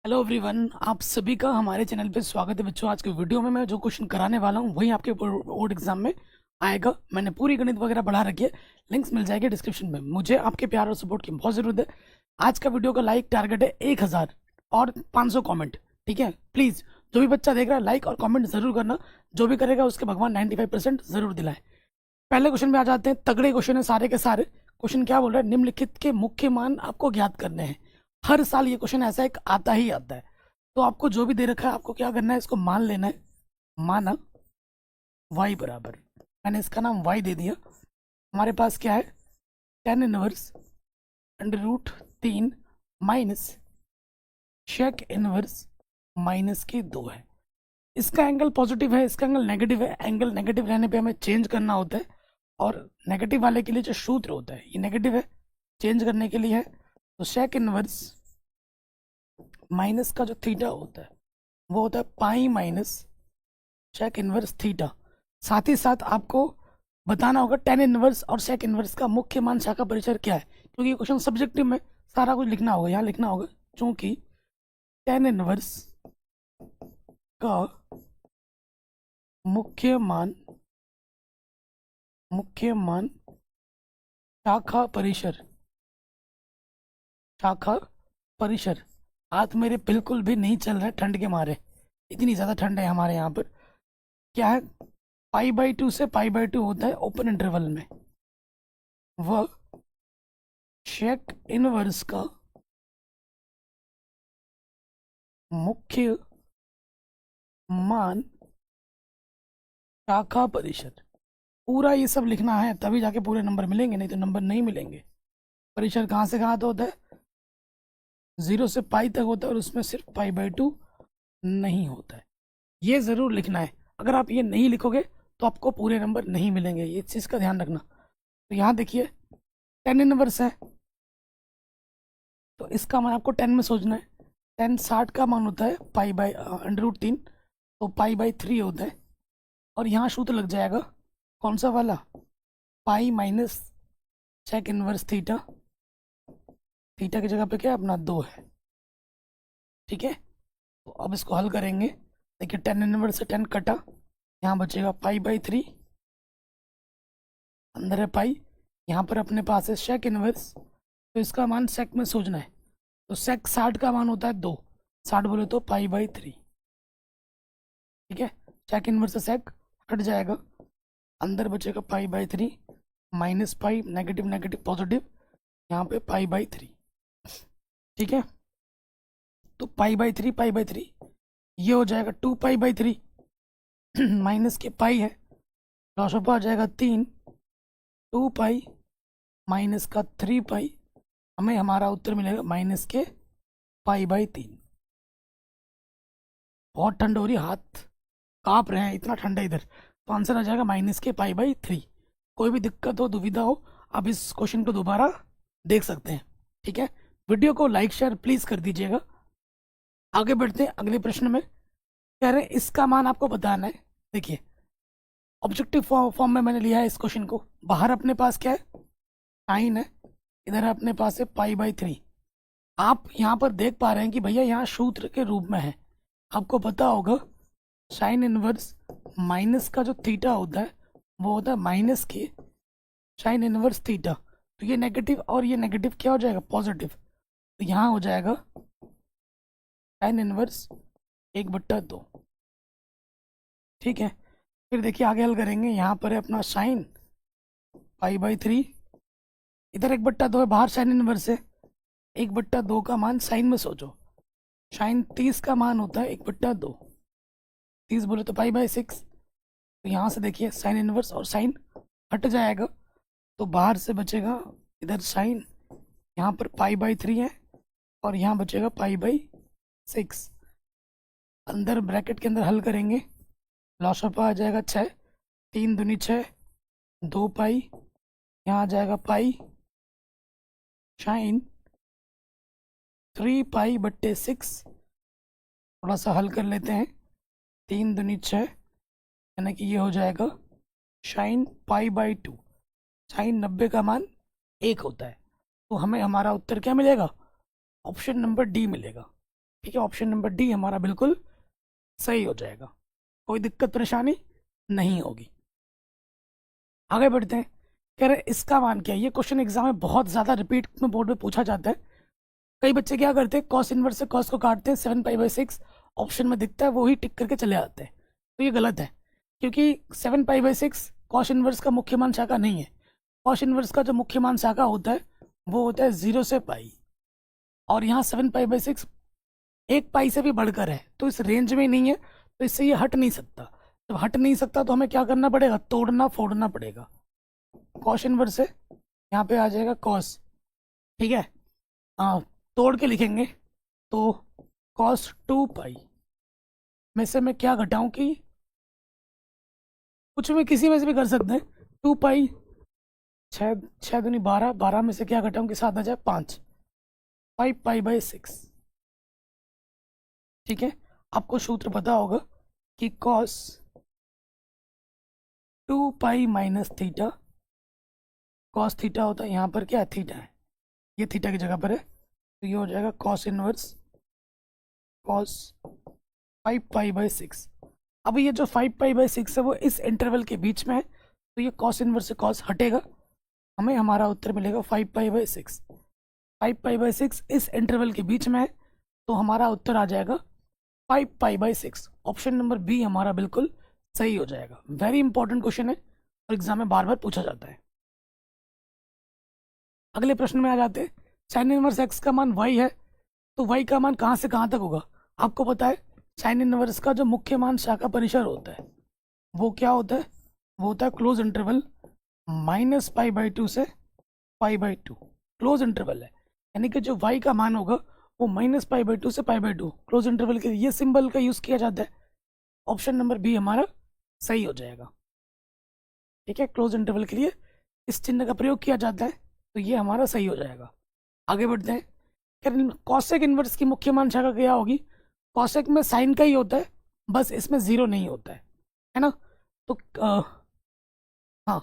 Hello everyone, आप सभी का हमारे चैनल पे स्वागत है बच्चों। आज के वीडियो में मैं जो क्वेश्चन कराने वाला हूँ वही आपके बोर्ड एग्जाम में आएगा। मैंने पूरी गणित वगैरह बढ़ा रखी है, लिंक्स मिल जाएगी डिस्क्रिप्शन में। मुझे आपके प्यार और सपोर्ट की बहुत ज़रूरत है। आज का वीडियो का लाइक टारगेट है 1000 और 500 कॉमेंट। ठीक है, प्लीज़ जो भी बच्चा देख रहा है लाइक और कॉमेंट ज़रूर करना। जो भी करेगा उसके भगवान 95% ज़रूर दिलाए। पहले क्वेश्चन में आ जाते हैं। तगड़े क्वेश्चन है सारे के सारे। क्वेश्चन क्या बोल रहा है? निम्नलिखित के मुख्य मान आपको ज्ञात करने हैं। हर साल ये क्वेश्चन ऐसा एक आता ही आता है। तो आपको जो भी दे रखा है आपको क्या करना है, इसको मान लेना है। माना y बराबर, मैंने इसका नाम y दे दिया। हमारे पास क्या है? Ten inverse √3 minus shake inverse -2 है। इसका एंगल पॉजिटिव है, इसका एंगल नेगेटिव है। एंगल नेगेटिव रहने पे हमें चेंज करना होता है, और नेगेटिव वाले के लिए जो सूत्र होता है ये नेगेटिव है, चेंज करने के लिए है। तो शेक इनवर्स माइनस का जो थीटा होता है वो होता है pi minus shake inverse theta. साथ ही साथ आपको बताना होगा टेन इनवर्स और शेक इनवर्स का मुख्य मान शाखा परिसर क्या है, क्योंकि ये क्वेश्चन सब्जेक्टिव में सारा कुछ लिखना होगा। यहाँ लिखना होगा चूंकि टेन इनवर्स का मुख्य मान शाखा परिसर। हाथ मेरे बिल्कुल भी नहीं चल रहे ठंड के मारे, इतनी ज़्यादा ठंड है हमारे यहाँ पर। क्या है? π/2 से π/2 होता है ओपन इंटरवल में। वह शेक इनवर्स का मुख्य मान शाखा परिसर। पूरा ये सब लिखना है तभी जाके पूरे नंबर मिलेंगे, नहीं तो नंबर नहीं मिलेंगे। परिसर कहाँ से कहाँ तक होता है? 0 से पाई तक होता है, और उसमें सिर्फ π/2 नहीं होता है। ये ज़रूर लिखना है। अगर आप ये नहीं लिखोगे तो आपको पूरे नंबर नहीं मिलेंगे, ये चीज़ का ध्यान रखना। तो यहाँ देखिए टेन इनवर्स है, तो इसका मान आपको 10 में सोचना है। 10 60 का मान होता है √3, तो π/3 होता है। और यहाँ सूत्र लग जाएगा कौन सा वाला? Pi minus shake inverse theta. Theta की जगह पे क्या है? अपना 2 है। ठीक है, तो अब इसको हल करेंगे। देखिए 10 इनवर्स से 10 कटा, यहाँ बचेगा π/3, अंदर है पाई। यहाँ पर अपने पास है शेक इनवर्स, तो इसका मान सेक में सोचना है। तो सेक 60 का मान होता है 2, 60 बोले तो π/3। ठीक है, शेक इनवर्स से सेक हट जाएगा, अंदर बचेगा π/3 minus pi, negative negative positive, यहाँ पे π/3। ठीक है, तो π/3 ये हो जाएगा 2π/3 माइनस के पाई है, लॉस ऑफ आ जाएगा 3, 2 पाई माइनस का 3 पाई। हमें हमारा उत्तर मिलेगा माइनस के π/3। बहुत ठंड हो रही, हाथ कांप रहे हैं, इतना ठंडा इधर। तो आंसर आ जाएगा माइनस के π/3। कोई भी दिक्कत हो, दुविधा हो, आप इस क्वेश्चन को दोबारा देख सकते हैं। ठीक है, वीडियो को लाइक शेयर प्लीज़ कर दीजिएगा। आगे बढ़ते हैं अगले प्रश्न में। कह रहे हैं इसका मान आपको बताना है। देखिए ऑब्जेक्टिव फॉर्म में मैंने लिया है इस क्वेश्चन को। बाहर अपने पास क्या है? साइन है, इधर अपने पास है π/3। आप यहाँ पर देख पा रहे हैं कि भैया यहाँ सूत्र के रूप में है। आपको पता होगा साइन इनवर्स माइनस का जो थीटा होता है वो होता है माइनस के साइन इनवर्स थीटा। तो ये नेगेटिव और ये नेगेटिव क्या हो जाएगा? पॉजिटिव। तो यहाँ हो जाएगा साइन इनवर्स 1/2। ठीक है, फिर देखिए आगे हल करेंगे। यहाँ पर है अपना साइन π/3, इधर 1/2 है, बाहर साइन इनवर्स है। 1/2 का मान साइन में सोचो। साइन 30 का मान होता है 1/2, 30 बोले तो π/6। तो यहाँ से देखिए साइन इनवर्स और साइन हट जाएगा, तो बाहर से बचेगा इधर साइन, यहाँ पर π/3 है, और यहाँ बचेगा π/6। अंदर ब्रैकेट के अंदर हल करेंगे, लॉस ऑफ आ जाएगा 6, 3 दूनी 6, 2 पाई, यहाँ आ जाएगा पाई साइन 3π/6। थोड़ा सा हल कर लेते हैं, 3 दूनी 6, यानी कि ये हो जाएगा साइन π/2। साइन 90 का मान 1 होता है, तो हमें हमारा उत्तर क्या मिलेगा? ऑप्शन नंबर डी मिलेगा। ठीक है, ऑप्शन नंबर डी हमारा बिल्कुल सही हो जाएगा, कोई दिक्कत परेशानी नहीं होगी। आगे बढ़ते हैं। कह रहे इसका मान क्या है, ये क्वेश्चन एग्जाम में बहुत ज़्यादा रिपीट में बोर्ड में पूछा जाता है। कई बच्चे क्या करते हैं, कॉस इनवर्स से कॉस को काटते हैं, 7 पाई बाई 6 ऑप्शन में दिखता है वो ही टिक करके चले आते हैं। तो ये गलत है, क्योंकि 7 पाई बाई 6 कॉस इनवर्स का मुख्य मान शाखा नहीं है। कॉस इनवर्स का जो मुख्य मान शाखा होता है वो होता है 0 से पाई, और यहाँ 7 पाई बाई 6 एक पाई से भी बढ़कर है, तो इस रेंज में नहीं है, तो इससे ये हट नहीं सकता। जब हट नहीं सकता तो हमें क्या करना पड़ेगा, तोड़ना फोड़ना पड़ेगा। कॉस इनवर्स से यहाँ पे आ जाएगा कॉस, ठीक है, हाँ, तोड़ के लिखेंगे तो cos 2 पाई में से मैं क्या घटाऊं कि कुछ में किसी में से भी कर सकते हैं। 2 पाई, छः छः दूनी 12, 12 में से क्या घटाऊं कि साथ आ जाए 5, 5 पाई बाई 6। ठीक है, आपको सूत्र पता होगा कि cos 2 पाई - थीटा, कॉस थीटा होता है, यहाँ पर क्या है, थीटा है, ये थीटा की जगह पर है, तो ये हो जाएगा cos inverse cos 5 pi by 6। अब ये जो 5 पाई बाई 6 है वो इस इंटरवल के बीच में है, तो ये कॉस इनवर्स से कॉस हटेगा, हमें हमारा उत्तर मिलेगा 5 पाई बाई 6। 5 पाई बाई 6 इस इंटरवल के बीच में है, तो हमारा उत्तर आ जाएगा 5 pi by 6। Option number B हमारा बिल्कुल सही हो जाएगा। वेरी इंपॉर्टेंट क्वेश्चन है और एग्जाम में बार बार पूछा जाता है। अगले प्रश्न में आ जाते हैं। साइन इनवर्स एक्स का मान y है, तो y का मान कहाँ से कहाँ तक होगा। आपको पता है साइन इनवर्स का जो मुख्य मान शाखा परिसर होता है वो क्या होता है, वो होता है क्लोज इंटरवल -पाई/2 से पाई/2, क्लोज इंटरवल है, यानी कि जो y का मान होगा वो -पाई/2 से पाई/2, क्लोज इंटरवल के लिए ये सिंबल का यूज किया जाता है। ऑप्शन नंबर बी हमारा सही हो जाएगा। ठीक है, क्लोज इंटरवल के लिए इस चिन्ह का प्रयोग किया जाता है, तो ये हमारा सही हो जाएगा। आगे बढ़ते हैं। कॉसेक इनवर्स की मुख्य मान शाखा क्या होगी। कॉसेक में साइन का ही होता है, बस इसमें जीरो नहीं होता है ना। तो हाँ,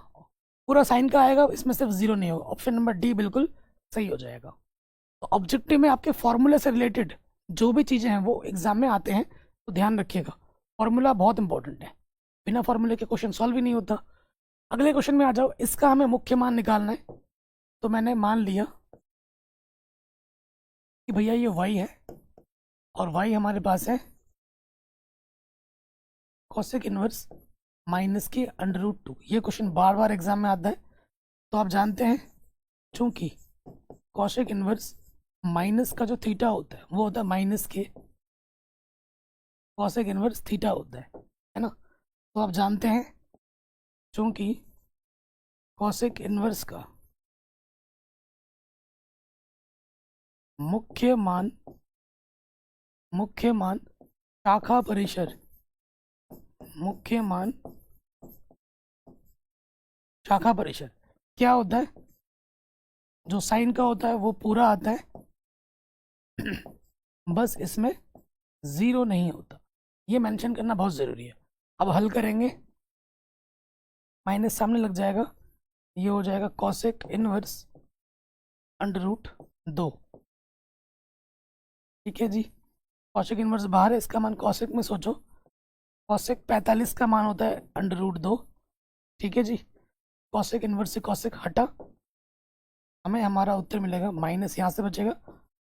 पूरा साइन का आएगा, इसमें सिर्फ जीरो नहीं होगा। ऑप्शन नंबर डी बिल्कुल सही हो जाएगा। तो ऑब्जेक्टिव में आपके फॉर्मूले से रिलेटेड जो भी चीज़ें हैं वो एग्जाम में आते हैं, तो ध्यान रखिएगा, फॉर्मूला बहुत इंपॉर्टेंट है, बिना फॉर्मूले के क्वेश्चन सॉल्व ही नहीं होता। अगले क्वेश्चन में आ जाओ। इसका हमें मुख्य मान निकालना है, तो मैंने मान लिया कि भैया ये y है और y हमारे पास है कॉसेक इनवर्स माइनस के √2। ये क्वेश्चन बार बार एग्जाम में आता है, तो आप जानते हैं चूंकि कॉसेक इनवर्स माइनस का जो थीटा होता है वो होता है माइनस के कॉसेक इनवर्स थीटा होता है ना। तो आप जानते हैं चूंकि कॉसेक इनवर्स का मुख्य मान शाखा परिसर, मुख्य मान शाखा परिसर क्या होता है, जो साइन का होता है वो पूरा आता है, बस इसमें जीरो नहीं होता। ये मेंशन करना बहुत ज़रूरी है। अब हल करेंगे, माइनस सामने लग जाएगा, ये हो जाएगा कॉसेक इनवर्स √2। ठीक है जी, कॉसेक इनवर्स बाहर है, इसका मान कॉसेक में सोचो। कॉसेक 45 का मान होता है √2। ठीक है जी, कॉसेक इनवर्स से कॉसेक हटा, हमें हमारा उत्तर मिलेगा, माइनस यहाँ से बचेगा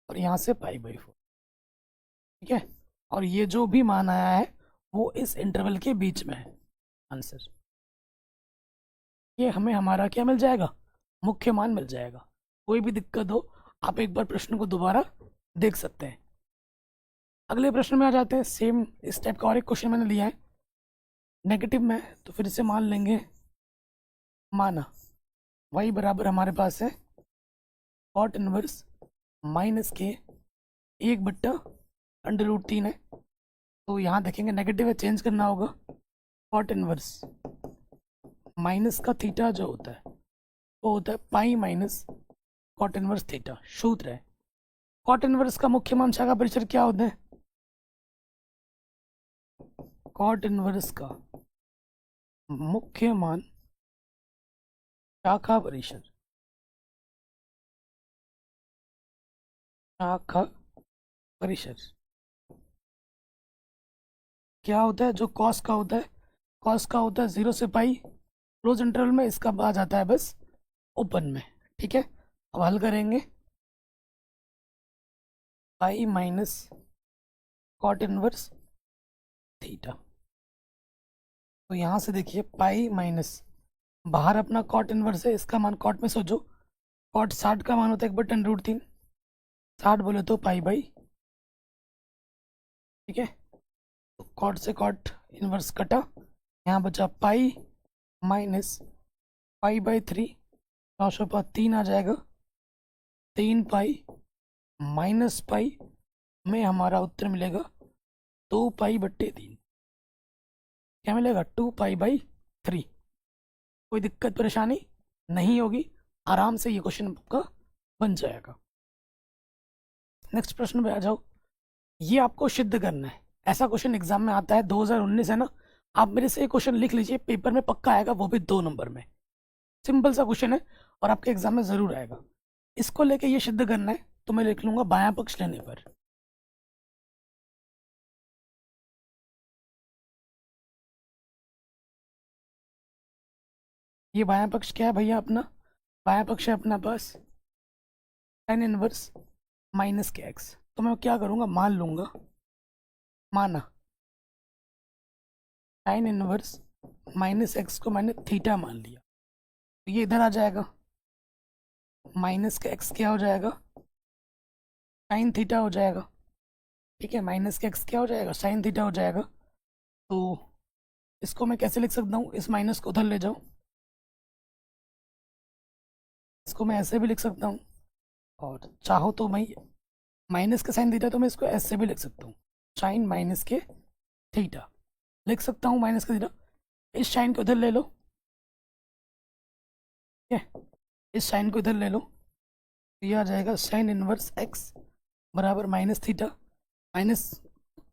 और यहाँ से पाई/4। ठीक है, और ये जो भी मान आया है वो इस इंटरवल के बीच में है आंसर। ये हमें हमारा क्या मिल जाएगा, मुख्य मान मिल जाएगा। कोई भी दिक्कत हो आप एक बार प्रश्न को दोबारा देख सकते हैं। अगले प्रश्न में आ जाते हैं। सेम इस टाइप का और एक क्वेश्चन मैंने लिया है नेगेटिव में, तो फिर से मान लेंगे, माना y बराबर हमारे पास है कॉट इनवर्स माइनस के 1/√3 है, तो यहाँ देखेंगे नेगेटिव है, चेंज करना होगा। कॉट इनवर्स माइनस का थीटा जो होता है वो होता है pi minus cot inverse theta, सूत्र है। कॉट इनवर्स का मुख्य मान शाखा परिसर क्या होता है, कॉट इनवर्स का मुख्य मान शाखा परिसर, शाखा परिसर क्या होता है जो कॉस का होता है, कॉस का होता है 0 से पाई क्लोज इंटरवल में, इसका आ जाता है बस ओपन में। ठीक है, अब हल करेंगे। Pi minus cot inverse theta. तो यहाँ से देखिए पाई माइनस, बाहर अपना कॉट इनवर्स है, इसका मान कॉट में सोचो, कॉट 60 का मान होता है 1/√3, 60 बोले तो पाई बाई, ठीक है। तो कॉट से कॉट इनवर्स कटा, यहाँ बचा पाई माइनस पाई बाई 3, 9/3 आ जाएगा, 3 पाई माइनस पाई में हमारा उत्तर मिलेगा 2 पाई/3। क्या मिलेगा? 2 पाई/3। कोई दिक्कत परेशानी नहीं होगी, आराम से ये क्वेश्चन आपका बन जाएगा। नेक्स्ट प्रश्न पे आ जाओ। ये आपको सिद्ध करना है, ऐसा क्वेश्चन एग्जाम में आता है, 2019 है ना। आप मेरे से ये क्वेश्चन लिख लीजिए, पेपर में पक्का आएगा, वो भी 2 नंबर में। सिंपल सा क्वेश्चन है और आपके एग्जाम में जरूर आएगा। इसको लेके ये सिद्ध करना है तो मैं लिख लूंगा बायां पक्ष लेने पर। ये बायां पक्ष क्या है भैया अपना? बायां पक्ष है अपना पास tan इनवर्स माइनस के एक्स। तो मैं क्या करूँगा, मान लूँगा, माना tan इनवर्स माइनस एक्स को मैंने थीटा मान लिया, तो ये इधर आ जाएगा, माइनस का एक्स क्या हो जाएगा, साइन थीटा हो जाएगा। ठीक है, माइनस का एक्स क्या हो जाएगा, साइन थीटा हो जाएगा। तो इसको मैं कैसे लिख सकता हूँ, इस माइनस को उधर ले जाओ, इसको मैं ऐसे भी लिख सकता हूँ, और चाहो तो मैं माइनस का साइन थीटा, तो मैं इसको ऐसे भी लिख सकता हूँ, साइन माइनस के थीटा लिख सकता हूँ, माइनस का थीटा। इस साइन को इधर ले लो, ठीक है, इस साइन को इधर ले लो, तो ये आ जाएगा साइन इनवर्स एक्स बराबर माइनस थीटा, माइनस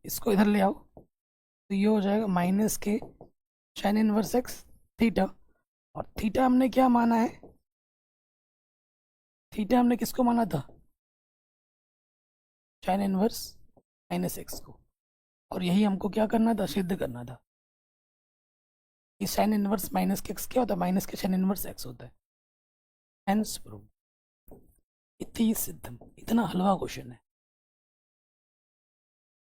इसको इधर ले आओ, तो ये हो जाएगा माइनस के साइन इनवर्स एक्स थीटा। और थीटा हमने क्या माना है, थीटा हमने किसको माना था, साइन इनवर्स माइनस एक्स को। और यही हमको क्या करना था, सिद्ध करना था कि साइन इनवर्स माइनस के एक्स क्या होता है, माइनस के साइन इनवर्स एक्स होता है। Hence prove. इति सिद्धम। इतना हलवा क्वेश्चन है।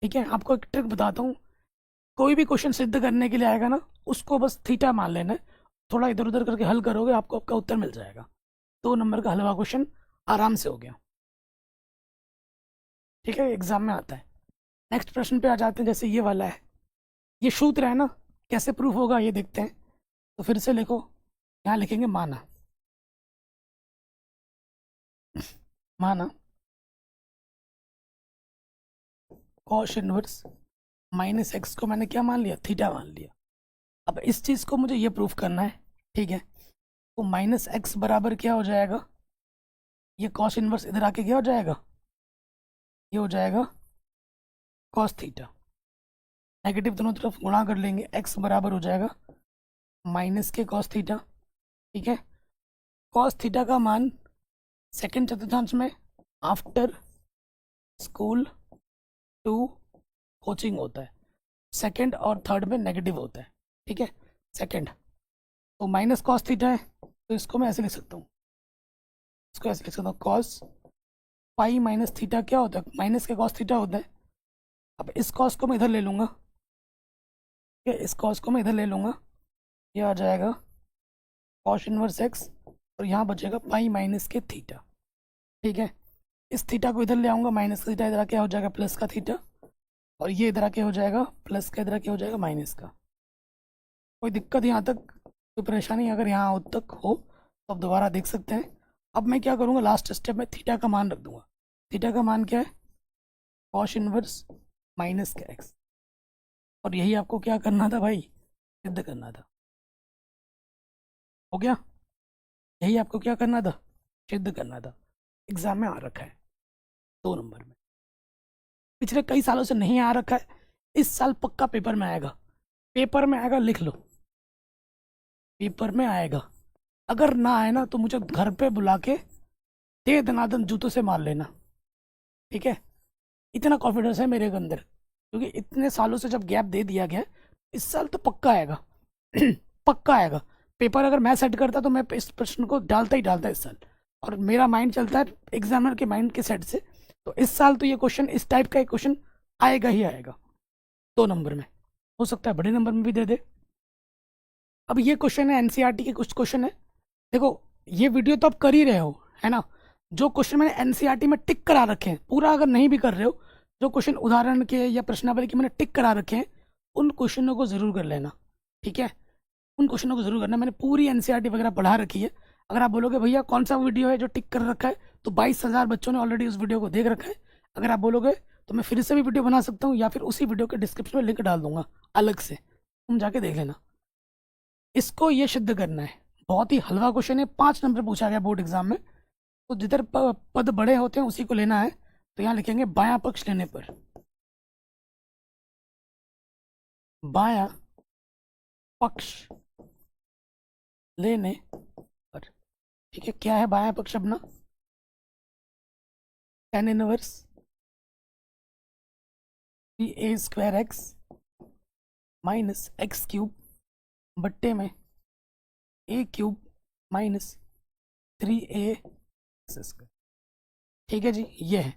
ठीक है, आपको एक ट्रिक बताता हूँ, कोई भी क्वेश्चन सिद्ध करने के लिए आएगा ना, उसको बस थीटा मान लेना है, थोड़ा इधर उधर करके हल करोगे, आपको आपका उत्तर मिल जाएगा। 2 नंबर का हलवा क्वेश्चन आराम से हो गया। ठीक है, एग्जाम में आता है। नेक्स्ट प्रश्न पे आ जाते हैं, जैसे ये वाला है, ये सूत्र है ना, कैसे प्रूफ होगा ये देखते हैं। तो फिर से लिखो, यहाँ लिखेंगे माना, माना कॉस इनवर्स माइनस एक्स को मैंने क्या मान लिया, थीटा मान लिया। अब इस चीज़ को मुझे ये प्रूफ करना है, ठीक है। तो माइनस एक्स बराबर क्या हो जाएगा, ये कॉस इनवर्स इधर आके क्या हो जाएगा, ये हो जाएगा कॉस थीटा। नेगेटिव दोनों तरफ गुणा कर लेंगे, एक्स बराबर हो जाएगा माइनस के कॉस थीटा। ठीक है, कॉस थीटा का मान सेकंड चतुर्थांश में आफ्टर स्कूल टू कोचिंग होता है, सेकंड और थर्ड में नेगेटिव होता है। ठीक है, सेकंड तो माइनस कॉस थीटा है, तो इसको मैं ऐसे लिख सकता हूँ, इसको ऐसे लिख सकता हूँ, कॉस पाई माइनस थीटा क्या होता है, माइनस के कॉस थीटा होता है। अब इस कॉस को मैं इधर ले लूँगा, ठीक है, इस कॉस को मैं इधर ले लूँगा, ये आ जाएगा कॉस इनवर्स एक्स, और यहाँ बचेगा पाई माइनस के थीटा। ठीक है, इस थीटा को इधर ले आऊँगा, माइनस का थीटा इधर आके हो जाएगा प्लस का थीटा, और ये इधर आके हो जाएगा प्लस का, इधर आके हो जाएगा माइनस का। कोई दिक्कत यहाँ तक, कोई परेशानी अगर यहाँ तक हो तो आप दोबारा देख सकते हैं। अब मैं क्या करूँगा, लास्ट स्टेप में थीटा का मान रख दूंगा। थीटा का मान क्या है, कॉस इनवर्स माइनस का एक्स, और यही आपको क्या करना था भाई, सिद्ध करना था। हो गया, यही आपको क्या करना था, सिद्ध करना था। एग्जाम में आ रखा है 2 नंबर में, पिछले कई सालों से नहीं आ रखा है, इस साल पक्का पेपर में आएगा, पेपर में आएगा, लिख लो, पेपर में आएगा। अगर ना आए ना तो मुझे घर पे बुला के दे दनादन जूतों से मार लेना, ठीक है। इतना कॉन्फिडेंस है मेरे अंदर क्योंकि इतने सालों से जब गैप दे दिया गया है, इस साल तो पक्का आएगा। पक्का आएगा। पेपर अगर मैं सेट करता तो मैं इस प्रश्न को डालता ही डालता इस साल। और मेरा माइंड चलता है एग्जामिनर के माइंड के सेट से। तो इस साल तो ये क्वेश्चन, इस टाइप का एक क्वेश्चन आएगा ही आएगा। 2 नंबर में हो सकता है, बड़े नंबर में भी दे दे। अब ये क्वेश्चन है एनसीईआरटी के कुछ क्वेश्चन है। देखो, ये वीडियो तो आप कर ही रहे हो, है ना। जो क्वेश्चन मैंने एनसीईआरटी में टिक करा रखे हैं, पूरा अगर नहीं भी कर रहे हो, जो क्वेश्चन उदाहरण के या प्रश्नावली के मैंने टिक करा रखे हैं, उन क्वेश्चनों को जरूर कर लेना। ठीक है, उन क्वेश्चनों को जरूर करना। मैंने पूरी एनसीईआरटी वगैरह पढ़ा रखी है। अगर आप बोलोगे भैया कौन सा वीडियो है जो टिक कर रखा है, तो 22,000 बच्चों ने ऑलरेडी उस वीडियो को देख रखा है। अगर आप बोलोगे तो मैं फिर से भी वीडियो बना सकता हूँ, या फिर उसी वीडियो के डिस्क्रिप्शन में लिंक डाल दूंगा अलग से, तुम जाके देख लेना। इसको ये सिद्ध करना है। बहुत ही हलवा क्वेश्चन है, 5 नंबर पूछा गया बोर्ड एग्जाम में। तो जिधर पद बड़े होते हैं उसी को लेना है। तो यहाँ लिखेंगे बायां पक्ष लेने पर, बायां पक्ष लेने पर। ठीक है, क्या है बायां पक्ष अपना? tan inverse 3a² minus x³ बट्टे में a³ माइनस 3a²। ठीक है जी, ये है।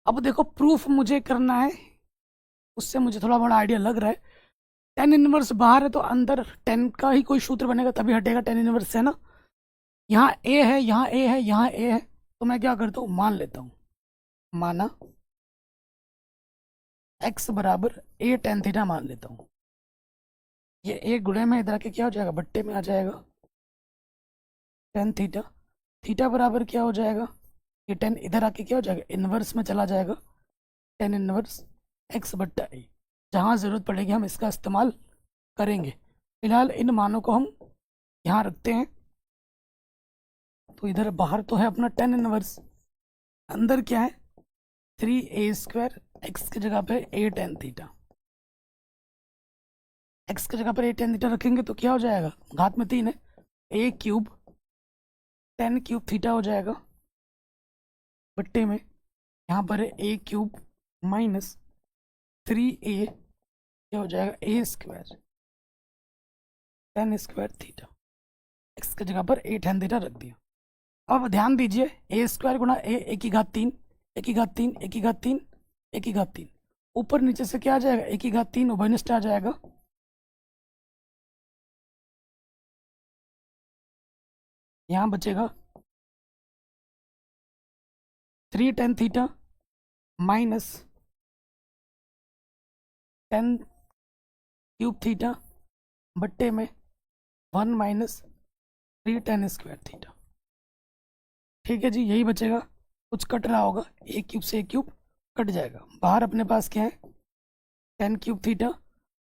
अब देखो, प्रूफ मुझे करना है, उससे मुझे थोड़ा बड़ा आइडिया लग रहा है। tan इनवर्स बाहर है तो अंदर tan का ही कोई सूत्र बनेगा, तभी हटेगा tan इनवर्स से, है ना। यहाँ a है, यहाँ a है, यहाँ a है। तो मैं क्या करता हूँ, मान लेता हूँ, माना x बराबर a tan थीटा मान लेता हूँ। ये a गुणे में इधर आके क्या हो जाएगा, बट्टे में आ जाएगा tan थीटा। थीटा बराबर क्या हो जाएगा, ये tan इधर आके क्या हो जाएगा, इनवर्स में चला जाएगा, tan इनवर्स x बट्टा a। जहाँ ज़रूरत पड़ेगी हम इसका इस्तेमाल करेंगे। फिलहाल इन मानों को हम यहाँ रखते हैं। तो इधर बाहर तो है अपना tan इनवर्स, अंदर क्या है 3a², x की जगह पे a tan थीटा। x की जगह पर a tan थीटा रखेंगे तो क्या हो जाएगा, घात में 3 है, a³ tan³ थीटा हो जाएगा, बट्टे में यहाँ पर है a³ माइनस 3a, क्या हो जाएगा a² tan² थीटा। x की जगह पर a tan थीटा रख दिया। अब ध्यान दीजिए, a² गुणा a, 1/3, 1/3, 1/3, 1/3, ऊपर नीचे से क्या आ जाएगा, 1/3 उभयनिष्ठ आ जाएगा। यहाँ बचेगा 3 tan theta minus tan³ theta बट्टे में 1 माइनस 3 tan² थीटा। ठीक है जी, यही बचेगा। कुछ कट रहा होगा, a³ से a³ कट जाएगा। बाहर अपने पास क्या है, tan³ थीटा,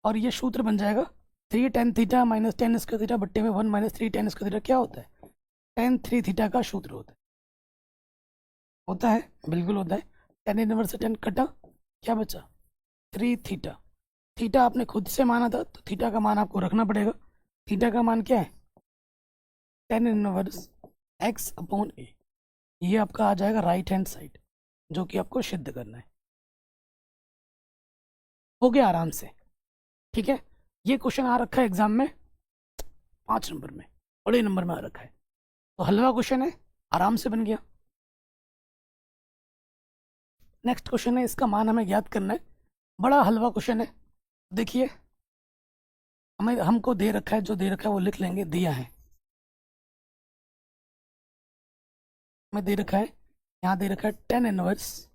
और ये सूत्र बन जाएगा 3 tan theta minus tan² theta बट्टे में 1 माइनस 3 tan² थीटा। क्या होता है, tan3 थीटा का सूत्र होता है, बिल्कुल होता है। tan इनवर्स से tan कटा, क्या बचा 3 थीटा। थीटा आपने खुद से माना था, तो थीटा का मान आपको रखना पड़ेगा। थीटा का मान क्या है, tan इनवर्स x/a। ये आपका आ जाएगा राइट हैंड साइड, जो कि आपको सिद्ध करना है। हो गया आराम से। ठीक है, ये क्वेश्चन आ रखा है एग्जाम में 5 नंबर में, बड़े नंबर में आ रखा है। तो हलवा क्वेश्चन है, आराम से बन गया। नेक्स्ट क्वेश्चन है, इसका मान हमें ज्ञात करना है। बड़ा हलवा क्वेश्चन है। देखिए, हमें हमको दे रखा है, जो दे रखा है वो लिख लेंगे, दिया है हमें दे रखा है, यहाँ दे रखा है tan inverse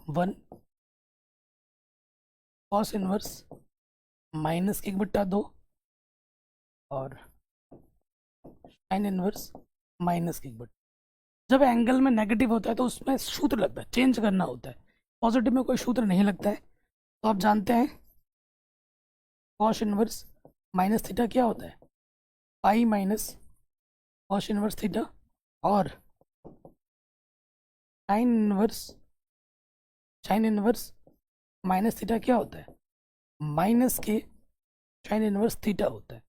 1 cos inverse minus 1/2 और sin इनवर्स माइनस 1/2। जब एंगल में नेगेटिव होता है तो उसमें सूत्र लगता है, चेंज करना होता है। पॉजिटिव में कोई सूत्र नहीं लगता है। तो आप जानते हैं cos इनवर्स माइनस थीटा क्या होता है, pi minus cos inverse theta, और साइन इनवर्स माइनस थीटा क्या होता है, माइनस के साइन इनवर्स थीटा होता है।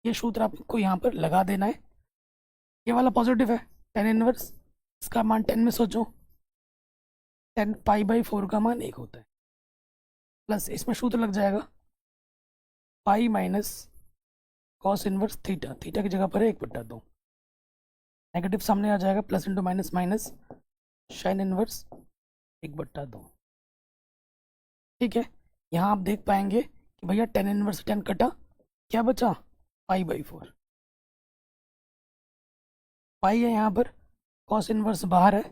ये सूत्र आपको यहाँ पर लगा देना है। ये वाला पॉजिटिव है, tan इनवर्स, इसका मान 10 में सोचो, 10 π/4 का मान 1 होता है। प्लस इसमें सूत्र लग जाएगा pi minus cos inverse theta, theta की जगह पर है 1/2, नेगेटिव सामने आ जाएगा, plus into minus minus sine inverse 1/2। ठीक है, यहाँ आप देख पाएंगे कि भैया टेन इनवर्स टेन कटा, क्या बचा पाई/4। पाई है यहाँ पर, कॉस इनवर्स बाहर है,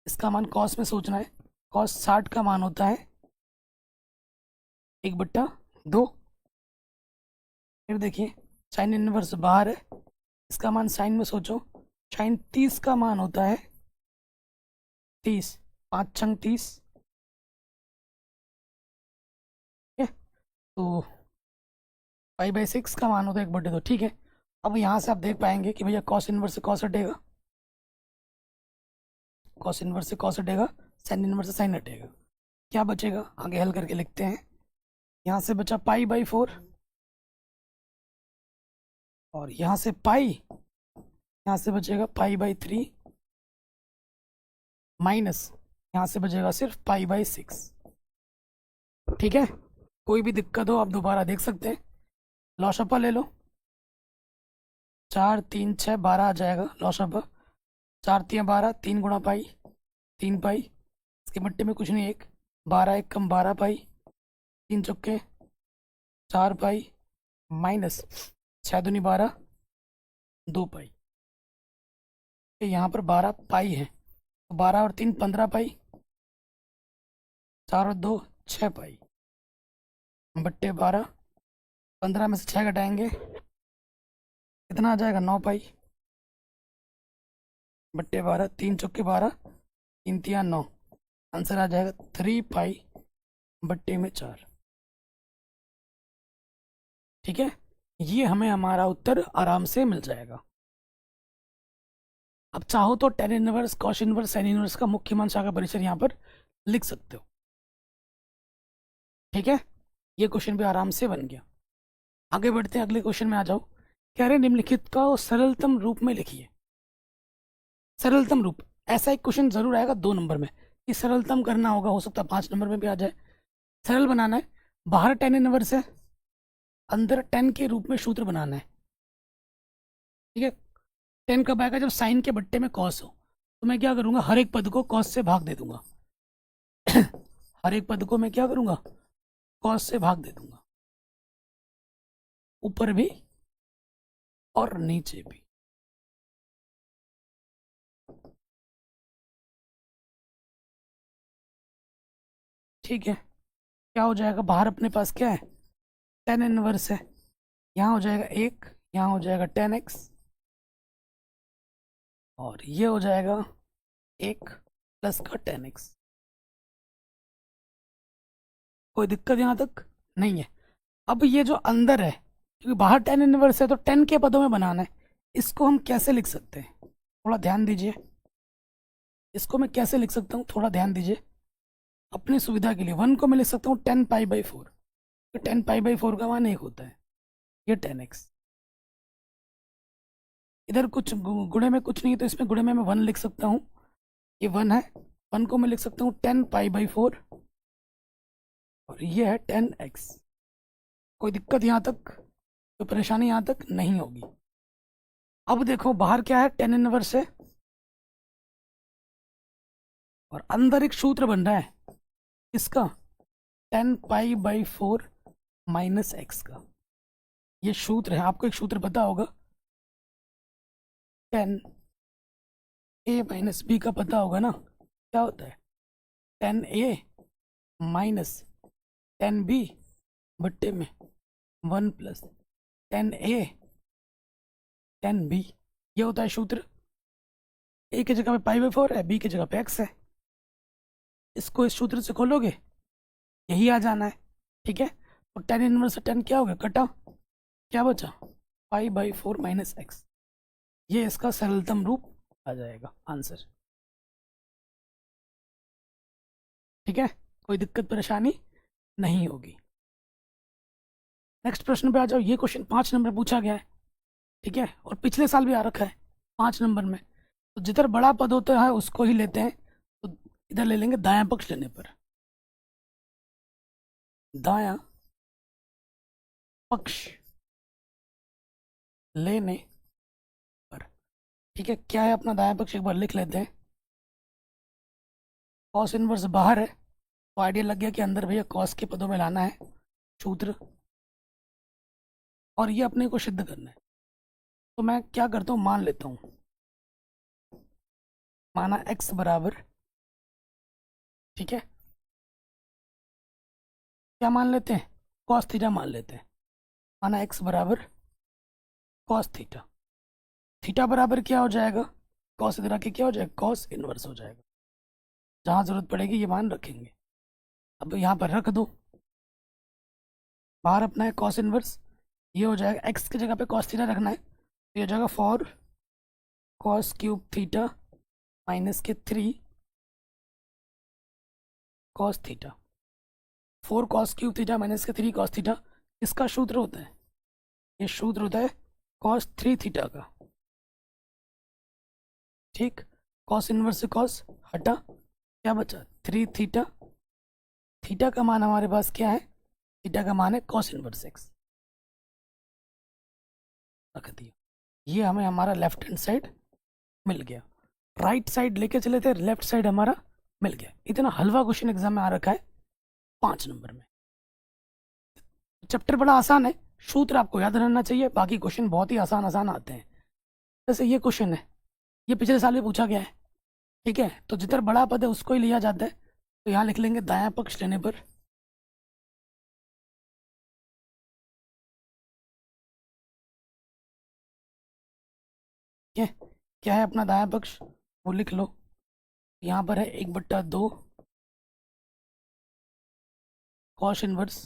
इसका मान कॉस में सोचना है, कॉस 60 का मान होता है 1/2। फिर देखिए साइन इनवर्स बाहर है, इसका मान साइन में सोचो, साइन 30 का मान होता है 30, 5 छंग 30। ठीक है, तो पाई/6 का मान होता है 1/2। ठीक है, अब यहाँ से आप देख पाएंगे कि भैया कॉस इनवर्स से कॉस हटेगा, कॉस इनवर्स से कॉस हटेगा, साइन इनवर्स से साइन हटेगा, क्या बचेगा आगे हल करके लिखते हैं। यहाँ से बचा पाई/4 और यहाँ से पाई, यहाँ से बचेगा पाई/3 माइनस यहाँ से बचेगा सिर्फ पाई/6। ठीक है, कोई भी दिक्कत हो आप दोबारा देख सकते हैं। लॉशअपा ले लो, 4 3 6 12 आ जाएगा लॉशअपा, 4 3 12, 3 गुणा पाई 3 पाई, इसके मट्टे में कुछ नहीं, 1 12 1 कम 12 पाई, 3 चुक्के 4 पाई माइनस 6 दूनी 12 2 पाई। यहाँ पर 12 पाई है, तो 12 और 3 15 पाई, 4 और 2 6 पाई बट्टे 12, 15 में से 6 घटाएंगे कितना आ जाएगा 9 पाई बट्टे 12, 3 चौके 12, 3 तिया 9, आंसर आ जाएगा 3 पाई बट्टे में 4। ठीक है, ये हमें हमारा उत्तर आराम से मिल जाएगा। अब चाहो तो tan inverse cos inverse sine inverse का मुख्य मान शाखा परिसर यहाँ पर लिख सकते हो। ठीक है, ये क्वेश्चन भी आराम से बन गया। आगे बढ़ते हैं, अगले क्वेश्चन में आ जाओ। कह रहे निम्नलिखित का सरलतम रूप में लिखिए। सरलतम रूप, ऐसा एक क्वेश्चन जरूर आएगा 2 नंबर में कि सरलतम करना होगा, हो सकता है 5 नंबर में भी आ जाए। सरल बनाना है, बाहर टेन इनवर्स है, अंदर 10 के रूप में सूत्र बनाना है। ठीक है, 10 कब आएगा जब साइन के बट्टे में कॉस हो, तो मैं क्या करूंगा हर एक पद को कॉस से भाग दे दूंगा हर एक पद को मैं क्या करूंगा कॉस से भाग दे दूंगा, ऊपर भी और नीचे भी। ठीक है, क्या हो जाएगा बाहर अपने पास क्या है 10 इनवर्स है, यहाँ हो जाएगा 1, यहाँ हो जाएगा 10x और ये हो जाएगा 1 प्लस का 10x। कोई दिक्कत यहाँ तक नहीं है। अब ये जो अंदर है, क्योंकि बाहर 10 इनवर्स है तो 10 के पदों में बनाना है, इसको हम कैसे लिख सकते हैं थोड़ा ध्यान दीजिए। इसको मैं कैसे लिख सकता हूँ थोड़ा ध्यान दीजिए अपनी सुविधा के लिए। 1 को मैं लिख सकता हूँ 10 पाई/4, तो 10 पाई/4 का मान 1 होता है, ये 10x। इधर कुछ गुणे में कुछ नहीं है तो इसमें गुणे में मैं 1 लिख सकता हूँ, ये 1 है, 1 को मैं लिख सकता हूँ 10 पाई/4 और ये है 10x। कोई दिक्कत यहाँ तक, कोई परेशानी यहाँ तक नहीं होगी। अब देखो बाहर क्या है 10 इनवर्स है और अंदर एक सूत्र बन रहा है इसका 10 पाई/4 माइनस x का। ये सूत्र है, आपको एक सूत्र पता होगा 10a माइनस b का पता होगा ना, क्या होता है 10a माइनस 10b बट्टे में 1 प्लस 10a 10b, ये होता है सूत्र। a की जगह पे पाई/4 है, b की जगह पे x है, इसको इस सूत्र से खोलोगे यही आ जाना है। ठीक है, तो 10 इनवर्स से 10 क्या हो गया कटा, क्या बचा पाई/4 माइनस x, ये इसका सरलतम रूप आ जाएगा आंसर। ठीक है, कोई दिक्कत परेशानी नहीं होगी। नेक्स्ट प्रश्न पे आ जाओ। ये क्वेश्चन 5 नंबर पूछा गया है, ठीक है, और पिछले साल भी आ रखा है 5 नंबर में। तो जिधर बड़ा पद होता है उसको ही लेते हैं, तो इधर ले लेंगे दायां पक्ष लेने पर। दायां पक्ष लेने पर। ठीक है, क्या है अपना दायां पक्ष, एक बार लिख लेते हैं। कॉस इनवर्स बाहर है, तो आइडिया लग गया कि अंदर भैया कॉस के पदों में लाना है सूत्र, और ये अपने को सिद्ध करना है। तो मैं क्या करता हूँ, मान लेता हूँ, माना x बराबर, ठीक है, क्या मान लेते हैं, कॉस थीटा मान लेते हैं। माना x बराबर कॉस थीटा, थीटा बराबर क्या हो जाएगा, कॉस थीटा के क्या हो जाएगा, कॉस इनवर्स हो जाएगा। जहाँ जरूरत पड़ेगी ये मान रखेंगे। अब यहाँ पर रख दो, बाहर अपना है कॉस इनवर्स, ये हो जाएगा x की जगह पे कॉस थीटा रखना है, तो ये हो जाएगा for cos cube theta minus के 3 cos theta. 4 cos cube theta minus के 3 कॉस थीटा, इसका सूत्र होता है, ये सूत्र होता है कॉस 3 थीटा का। ठीक, कॉस इनवर्स से कॉस हटा, क्या बचा 3 थीटा। थीटा का मान हमारे पास क्या है, थीटा का मान है कॉस इनवर्स x, रख दिया। ये हमें हमारा लेफ्ट हैंड साइड मिल गया, राइट साइड लेके चले थे, लेफ्ट साइड हमारा मिल गया। इतना हलवा क्वेश्चन एग्जाम में आ रखा है 5 नंबर में। चैप्टर बड़ा आसान है, सूत्र आपको याद रहना चाहिए, बाकी क्वेश्चन बहुत ही आसान आसान आते हैं। जैसे ये क्वेश्चन है, ये पिछले साल भी पूछा गया है, ठीक है, तो जितना बड़ा पद है उसको ही लिया जाता है, तो यहाँ लिख लेंगे दायां पक्ष लेने पर क्या है अपना दायां पक्ष, वो लिख लो। यहाँ पर है 1/2 cos inverse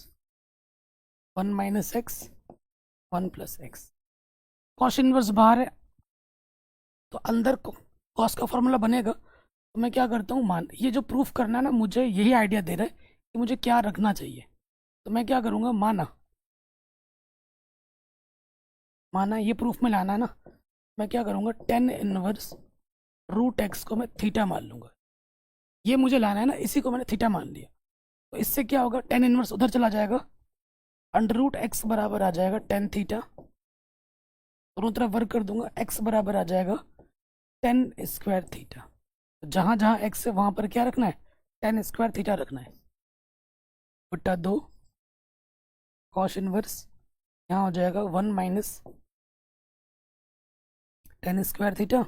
1 minus x 1 plus x. Cos inverse बाहर है, तो अंदर कॉस का फॉर्मूला बनेगा। तो मैं क्या करता हूँ, मान ये जो प्रूफ करना है ना, मुझे यही आइडिया दे रहा है कि मुझे क्या रखना चाहिए। तो मैं क्या करूँगा, माना ये प्रूफ में लाना है ना, मैं क्या करूँगा, 10 इनवर्स रूट एक्स को मैं थीटा मान लूँगा। ये मुझे लाना है ना, इसी को मैंने थीटा मान लिया। तो इससे क्या होगा, 10 इनवर्स उधर चला जाएगा, अंडर रूट एक्स बराबर आ जाएगा 10 थीटा, दोनों तरफ वर्क कर दूंगा, एक्स बराबर आ जाएगा 10 स्क्वायर थीटा। तो जहाँ जहाँ एक्स है वहाँ पर क्या रखना है, 10 स्क्वायर थीटा रखना है, बटा 2 कॉस इनवर्स, यहाँ हो जाएगा 1 minus 10 square theta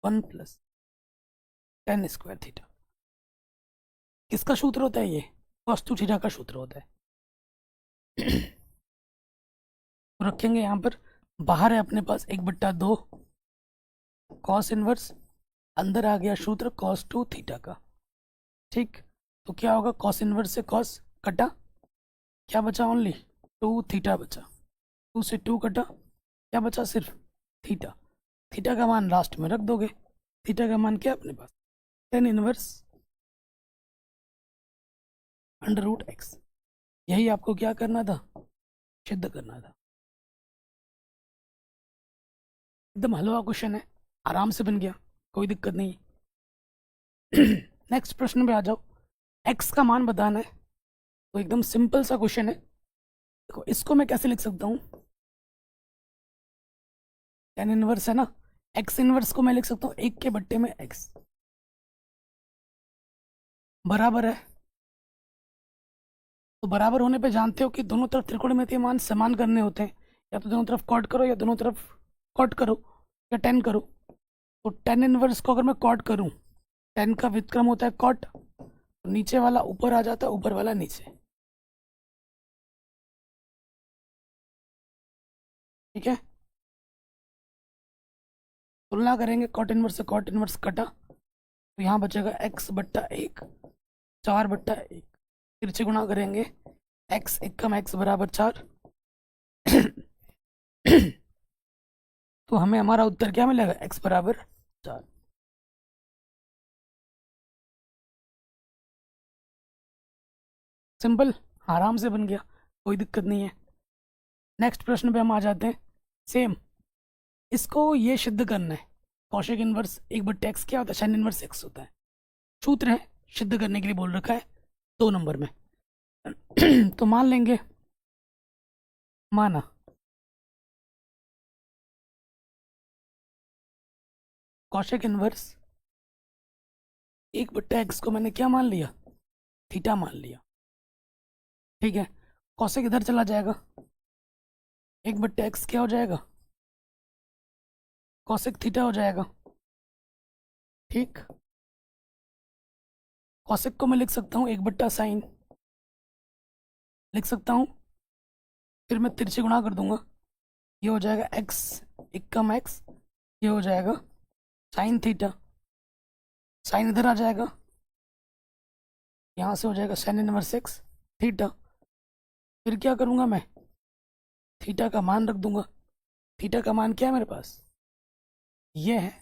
1 plus 10 square theta. किसका सूत्र होता है ये, कॉस 2 थीटा का सूत्र होता है। तो रखेंगे यहाँ पर, बाहर है अपने पास 1/2 कॉस इनवर्स, अंदर आ गया सूत्र कॉस 2 थीटा का। ठीक, तो क्या होगा, कॉस इनवर्स से कॉस कटा, क्या बचा, ओनली 2 थीटा बचा, 2 से 2 कटा, क्या बचा, सिर्फ थीटा। थीटा का मान लास्ट में रख दोगे, थीटा का मान क्या अपने पास 10 इनवर्स अंडर रूट एक्स। यही आपको क्या करना था, सिद्ध करना था। एकदम हलवा क्वेश्चन है, आराम से बन गया, कोई दिक्कत नहीं। नेक्स्ट प्रश्न पे आ जाओ, एक्स का मान बताना है, तो एकदम सिंपल सा क्वेश्चन है। देखो इसको मैं कैसे लिख सकता हूँ, टेन इनवर्स है ना, एक्स इनवर्स को मैं लिख सकता हूँ 1 के बट्टे में एक्स बराबर है। तो बराबर होने पे जानते हो कि दोनों तरफ त्रिकोणमितीय मान समान करने होते हैं, या तो दोनों तरफ कॉट करो या दोनों तरफ कॉट करो या 10 करो। तो 10 इनवर्स को अगर मैं कॉट करूँ, 10 का व्युत्क्रम होता है कॉट, तो नीचे वाला ऊपर आ जाता है, ऊपर वाला नीचे, ठीक है। तुलना करेंगे कॉट इनवर्स से, कॉट इनवर्स कटा, तो यहाँ बचेगा x/1 4/1, फिर से गुणा करेंगे x 1 कम x बराबर 4। तो हमें हमारा उत्तर क्या मिलेगा, x बराबर 4। सिंपल, आराम से बन गया, कोई दिक्कत नहीं है। नेक्स्ट प्रश्न पे हम आ जाते हैं, सेम इसको ये सिद्ध करना है, कौशिक इनवर्स 1/x क्या होता है, साइन इनवर्स x होता है। सूत्र है, सिद्ध करने के लिए बोल रखा है 2 नंबर में। तो मान लेंगे, माना कौशिक इनवर्स 1/x को मैंने क्या मान लिया, थीटा मान लिया। ठीक है, कौशिक इधर चला जाएगा, 1/x क्या हो जाएगा, कौशिक थीटा हो जाएगा। ठीक, कौशिक को मैं लिख सकता हूँ 1/sin, लिख सकता हूँ। फिर मैं तिरछे गुणा कर दूंगा, ये हो जाएगा x, एकम x, ये हो जाएगा साइन थीटा, साइन इधर आ जाएगा, यहाँ से हो जाएगा साइन इनवर्स x थीटा। फिर क्या करूँगा मैं, थीटा का मान रख दूंगा। थीटा का मान क्या है मेरे पास, ये है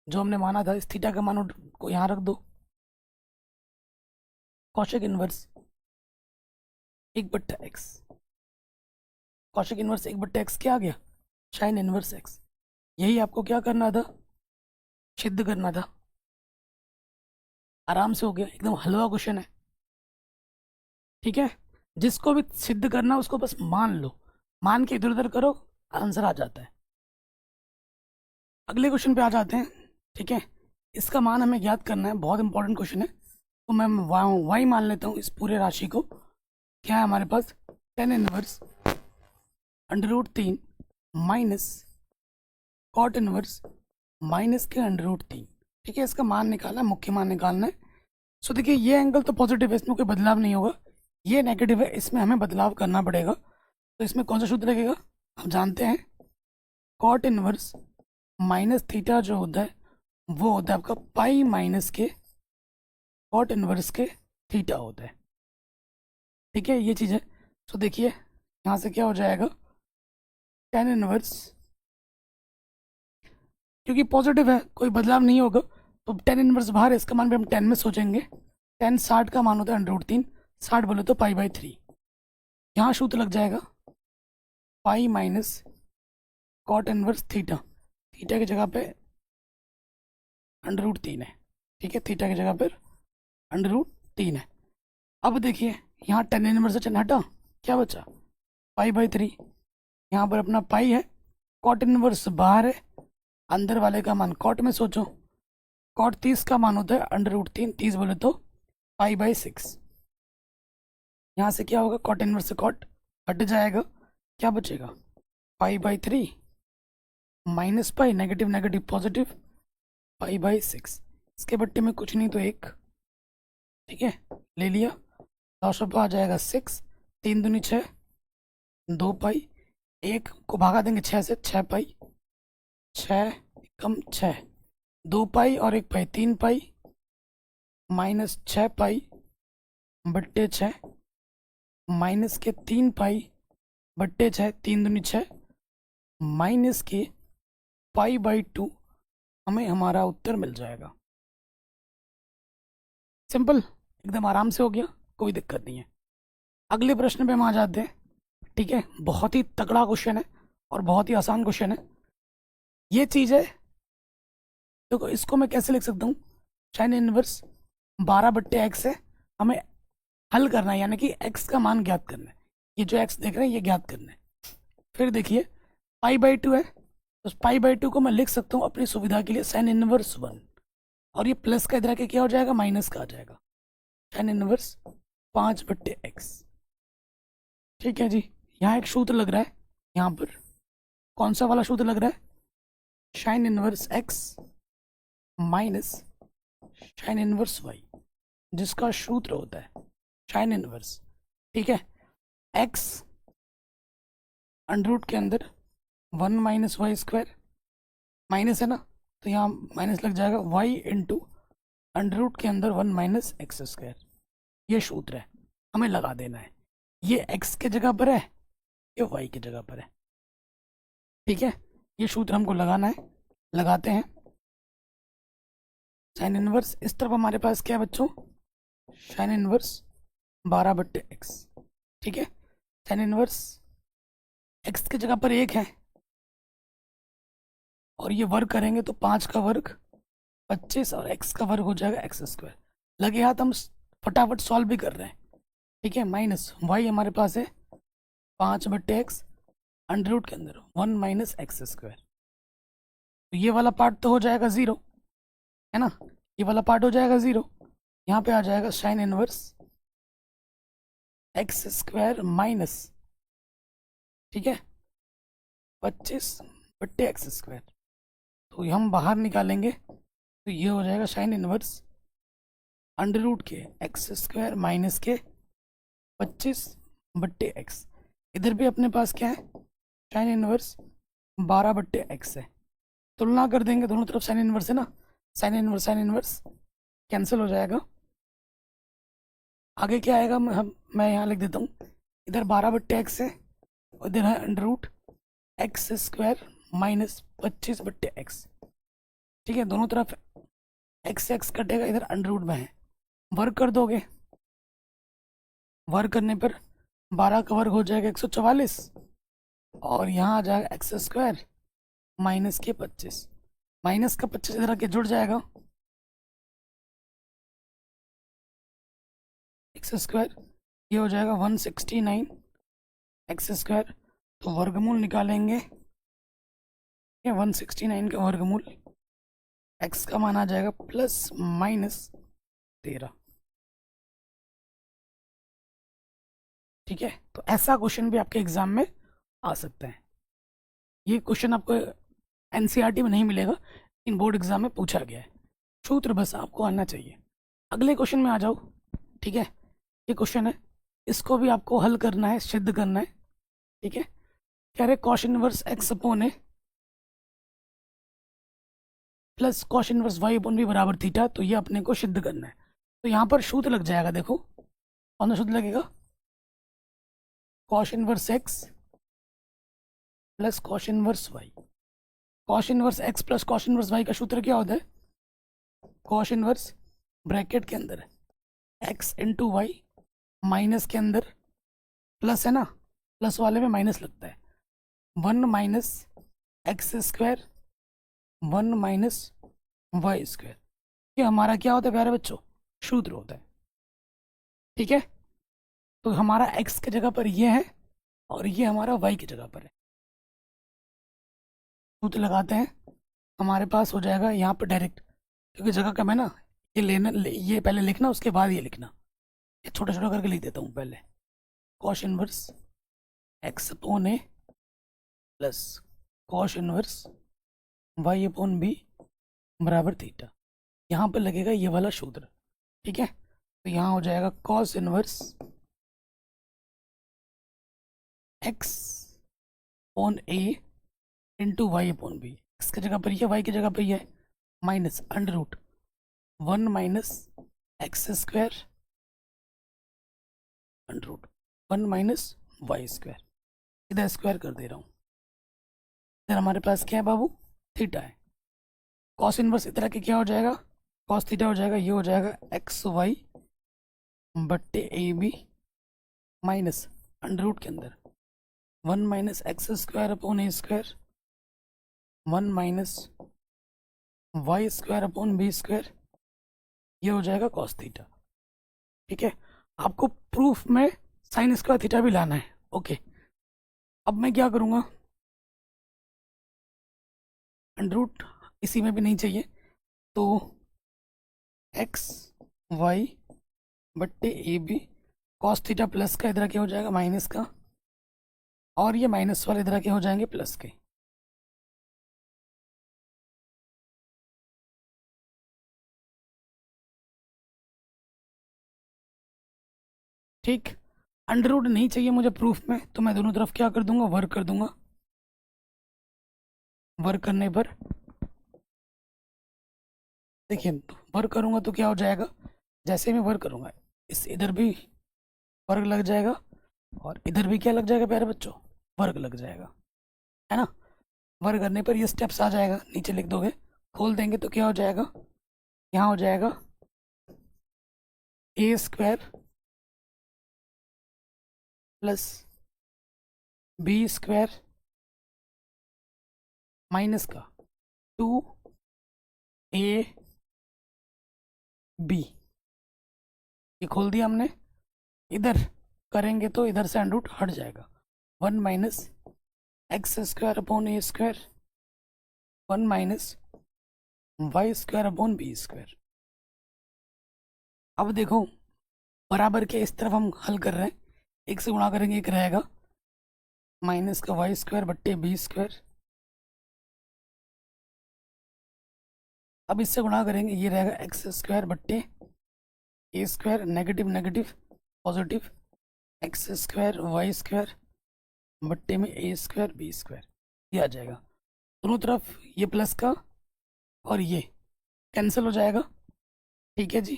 जो हमने माना था। इस थीटा का मान को यहाँ रख दो, Kaushik inverse 1/x, Kaushik inverse 1/x क्या आ गया, साइन इनवर्स x। यही आपको क्या करना था, सिद्ध करना था। आराम से हो गया, एकदम हलवा क्वेश्चन है। ठीक है, जिसको भी सिद्ध करना उसको बस मान लो, मान के इधर उधर करो, आंसर आ जाता है। अगले क्वेश्चन पे आ जाते हैं। ठीक है, इसका मान हमें ज्ञात करना है, बहुत इंपॉर्टेंट क्वेश्चन है। तो मैं वाई मान लेता हूँ इस पूरे राशि को। क्या है हमारे पास, tan inverse √3 minus cot inverse minus के √3। ठीक है, इसका मान निकालना है, मुख्य मान निकालना है। सो देखिए, ये एंगल तो पॉजिटिव है, इसमें कोई बदलाव नहीं होगा। ये नेगेटिव है, इसमें हमें बदलाव करना पड़ेगा। तो इसमें कौन सा सूत्र लगेगा, हम जानते हैं कॉट इनवर्स माइनस थीटा जो होता है वो होता है आपका पाई माइनस के कॉट इनवर्स के थीटा होता है। ठीक है, ये चीज़ है। तो देखिए यहाँ से क्या हो जाएगा, टेन इनवर्स, क्योंकि पॉजिटिव है कोई बदलाव नहीं होगा, तो टेन इनवर्स बाहर है, इसका मान भी हम 10 में सोचेंगे। 10 60 का मान होता है √3, 60 बोले तो π/3। यहाँ सूत्र लग जाएगा pi minus cot inverse theta, theta की जगह पे √3 है। ठीक है, थीटा की जगह पर √3 है। अब देखिए यहाँ टेन इनवर्स से 10 हटा, क्या बचा, π/3। यहाँ पर अपना पाई है, कॉट इनवर्स बाहर है, अंदर वाले का मान कॉट में सोचो। कॉट 30 का मान होता है √3, 30 बोले तो π/6। यहाँ से क्या होगा, कॉट इनवर्स से कॉट हट जाएगा, क्या बचेगा, π/3 minus pi, negative negative positive, π/6। इसके बट्टे में कुछ नहीं तो एक। ठीक है, ले लिया, लॉस ऑफ आ जाएगा 6, 3 दूनी 6, 2 पाई, एक को भागा देंगे 6 से, 6 पाई, 6 कम 6, 2 पाई और 1 पाई, 3 पाई माइनस 6 पाई बट्टे 6 माइनस के 3 पाई बट्टे 6, 3 दूनी 6 माइनस के π/2, हमें हमारा उत्तर मिल जाएगा। सिंपल, एकदम आराम से हो गया, कोई दिक्कत नहीं है। अगले प्रश्न पे हम आ जाते हैं। ठीक है, बहुत ही तगड़ा क्वेश्चन है और बहुत ही आसान क्वेश्चन है। ये चीज़ है, देखो इसको मैं कैसे लिख सकता हूँ, साइन इनवर्स 12/x है, हमें हल करना है, यानी कि x का मान ज्ञात करना है। ये जो x देख रहे हैं ये ज्ञात करना है। फिर देखिए π/2 है, तो π/2 को मैं लिख सकता हूँ अपनी सुविधा के लिए साइन इनवर्स 1, और ये प्लस का इधर आके क्या हो जाएगा, माइनस का आ जाएगा, साइन इनवर्स 5/x। ठीक है जी, यहाँ एक सूत्र लग रहा है, यहाँ पर कौन सा वाला सूत्र लग रहा है, sine inverse x minus sine inverse y, जिसका सूत्र होता है साइन इनवर्स। ठीक है, x अंडर रूट के अंदर 1 माइनस y², माइनस है ना, तो यहाँ माइनस लग जाएगा, y इंटू अंडर रूट के अंदर 1 माइनस x²। ये सूत्र है, हमें लगा देना है। ये x के जगह पर है, ये y की जगह पर है। ठीक है, ये सूत्र हमको लगाना है, लगाते हैं। साइन इनवर्स, इस तरफ हमारे पास क्या है बच्चों, साइन इनवर्स 12/x। ठीक है, साइन इनवर्स x की जगह पर 1 है, और ये वर्ग करेंगे तो 5 का वर्ग 25 और x का वर्ग हो जाएगा x²। लगे हाथ हम फटाफट सॉल्व भी कर रहे हैं। ठीक है, माइनस वाई हमारे पास है 5/x अंडर रूट के अंदर 1 माइनस एक्स स्क्वायर। तो ये वाला पार्ट तो हो जाएगा ज़ीरो, है ना, ये वाला पार्ट हो जाएगा ज़ीरो। यहाँ पे आ जाएगा sine inverse x square minus, ठीक है, 25/x स्क्वायर। तो ये हम बाहर निकालेंगे तो ये हो जाएगा साइन इनवर्स अंडर रूट के एक्स स्क्वायर माइनस के 25/x। इधर भी अपने पास क्या है, साइन इनवर्स 12/x है। तुलना कर देंगे, दोनों तरफ साइन इनवर्स है ना, साइन इनवर्स कैंसिल हो जाएगा। आगे क्या आएगा, मैं यहाँ लिख देता हूँ, इधर 12/x है, इधर है under root x square minus 25/x। ठीक है, दोनों तरफ एक्स कटेगा, इधर अंडर रूट में है। वर्क कर दोगे, वर्क करने पर 12 का वर्ग हो जाएगा 144, और यहाँ आ जाएगा एक्स स्क्वायर माइनस के 25, माइनस का 25 इधर आके जुड़ जाएगा, एक्स स्क्वायर ये हो जाएगा 169 एक्स स्क्वायर। तो वर्गमूल निकालेंगे, ये 169 का वर्गमूल एक्स का मान आ जाएगा प्लस माइनस 13। ठीक है, तो ऐसा क्वेश्चन भी आपके एग्जाम में आ सकता है। ये क्वेश्चन आपको एनसीईआरटी में नहीं मिलेगा, इन बोर्ड एग्जाम में पूछा गया है। सूत्र बस आपको आना चाहिए। अगले क्वेश्चन में आ जाओ। ठीक है, ये क्वेश्चन है, इसको भी आपको हल करना है, सिद्ध करना है। ठीक है, कह रहे cos inverse x upon a plus cos inverse y upon b बराबर थीटा। तो ये अपने को सिद्ध करना है। तो यहाँ पर सूत्र लग जाएगा, देखो कौन सा सूत्र लगेगा, cos inverse x plus cos inverse y. Cos inverse x plus cos inverse y का सूत्र क्या होता है, कॉस इनवर्स ब्रैकेट के अंदर एक्स इंटू वाई माइनस के अंदर प्लस है ना, प्लस वाले में माइनस लगता है, 1 minus x square 1 minus y square. ये हमारा क्या होता है प्यारे बच्चों, सूत्र होता है। ठीक है, तो हमारा एक्स की जगह पर ये है और ये हमारा वाई की जगह पर है। सूत्र लगाते हैं, हमारे पास हो जाएगा यहाँ पर डायरेक्ट, क्योंकि जगह कम है ना, ये लेना ये पहले लिखना, उसके बाद ये लिखना। ये छोटा छोटा करके लिख देता हूँ पहले, cos inverse x upon a plus cos inverse y upon b बराबर थीटा। यहाँ पर लगेगा ये वाला सूत्र। ठीक है, तो यहाँ हो जाएगा cos inverse x upon a into y upon b. X की जगह पर ये, वाई की जगह पर ये, minus under root 1 minus x square under root 1 minus y square. इधर स्क्वायर कर दे रहा हूँ, इधर हमारे पास क्या है बाबू, थीटा है। कॉस इनवर्स इधर के क्या हो जाएगा, कॉस थीटा हो जाएगा, ये हो जाएगा एक्स वाई बट्टे a b minus under root के अंदर 1 minus x square upon a square 1 minus y square upon b square, ये हो जाएगा कॉस थीटा। ठीक है, आपको प्रूफ में साइन स्क्वायर थीटा भी लाना है। ओके, अब मैं क्या करूँगा, अंडर रूट इसी में भी नहीं चाहिए, तो एक्स वाई बट्टे a b cos theta plus का इधर क्या हो जाएगा माइनस का, और ये माइनस वाले इधर के हो जाएंगे प्लस के। ठीक, अंडर रूट नहीं चाहिए मुझे प्रूफ में, तो मैं दोनों तरफ क्या कर दूंगा, वर्क कर दूंगा। वर्क करने पर देखिए, वर्क करूंगा तो क्या हो जाएगा, जैसे मैं वर्क करूंगा इस इधर भी वर्क लग जाएगा, और इधर भी क्या लग जाएगा प्यारे बच्चों, वर्क लग जाएगा, है ना। वर्क करने पर ये स्टेप्स आ जाएगा, नीचे लिख दोगे, खोल देंगे तो क्या हो जाएगा, यहाँ हो जाएगा a square plus b square minus का 2 ए बी, ये खोल दिया हमने, इधर करेंगे तो इधर से अंडर रूट हट जाएगा, 1 minus x square upon a square, 1 minus y square upon b square. अब देखो बराबर के इस तरफ हम हल कर रहे हैं, एक से गुणा करेंगे एक रहेगा माइनस का वाई स्क्वायर बट्टे बी स्क्वायर, अब इससे गुणा करेंगे ये रहेगा एक्स स्क्वायर बट्टे a square, negative negative positive, x square y square बट्टे में ए स्क्वायर बी स्क्वायर, ये आ जाएगा। दोनों तरफ ये प्लस का और ये कैंसिल हो जाएगा, ठीक है जी।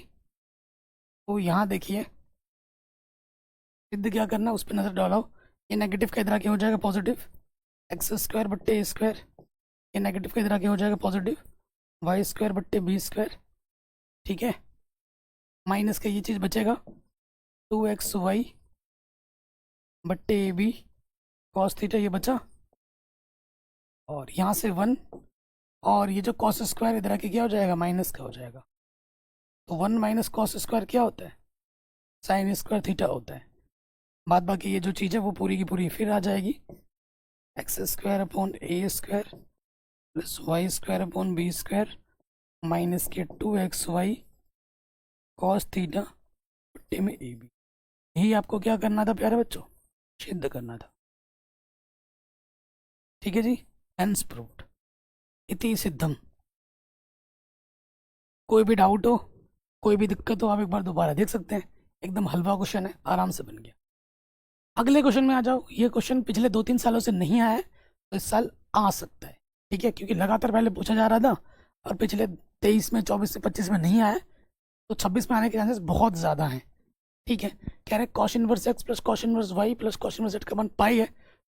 तो यहाँ देखिए सिद्ध क्या करना उस पर नज़र डालो, ये नेगेटिव का इधर आके हो जाएगा पॉजिटिव, एक्स स्क्वायर बट्टे ए स्क्वायर, ये नेगेटिव का इधर आके हो जाएगा पॉजिटिव, वाई स्क्वायर बट्टे बी स्क्वायर, ठीक है। माइनस का ये चीज़ बचेगा 2xy बट्टे ए बी कॉस थीटा, ये बचा, और यहाँ से 1, और ये जो कॉस स्क्वायर इधर आके क्या हो जाएगा माइनस का हो जाएगा। तो 1 माइनस कॉस स्क्वायर क्या होता है, साइन स्क्वायर थीटा होता है। बाद बाकी ये जो चीज़ है वो पूरी की पूरी फिर आ जाएगी, x square upon a square plus y square upon b square minus के 2xy कॉस थीटा बट्टे में ए बी। यही आपको क्या करना था प्यारे बच्चों, सिद्ध करना था, ठीक है जी। हेंस प्रूव्ड, इति सिद्धम। कोई भी डाउट हो, कोई भी दिक्कत हो, आप एक बार दोबारा देख सकते हैं, एकदम हलवा क्वेश्चन है, आराम से बन गया। अगले क्वेश्चन में आ जाओ, ये क्वेश्चन पिछले 2-3 सालों से नहीं आया है तो इस साल आ सकता है, ठीक है, क्योंकि लगातार पहले पूछा जा रहा था और पिछले 23 में 24 से 25 में नहीं आया, तो 26 में आने के चांसेस बहुत ज़्यादा हैं, ठीक है। कह रहे cos inverse x plus cos inverse y plus cos inverse z का मान पाई है,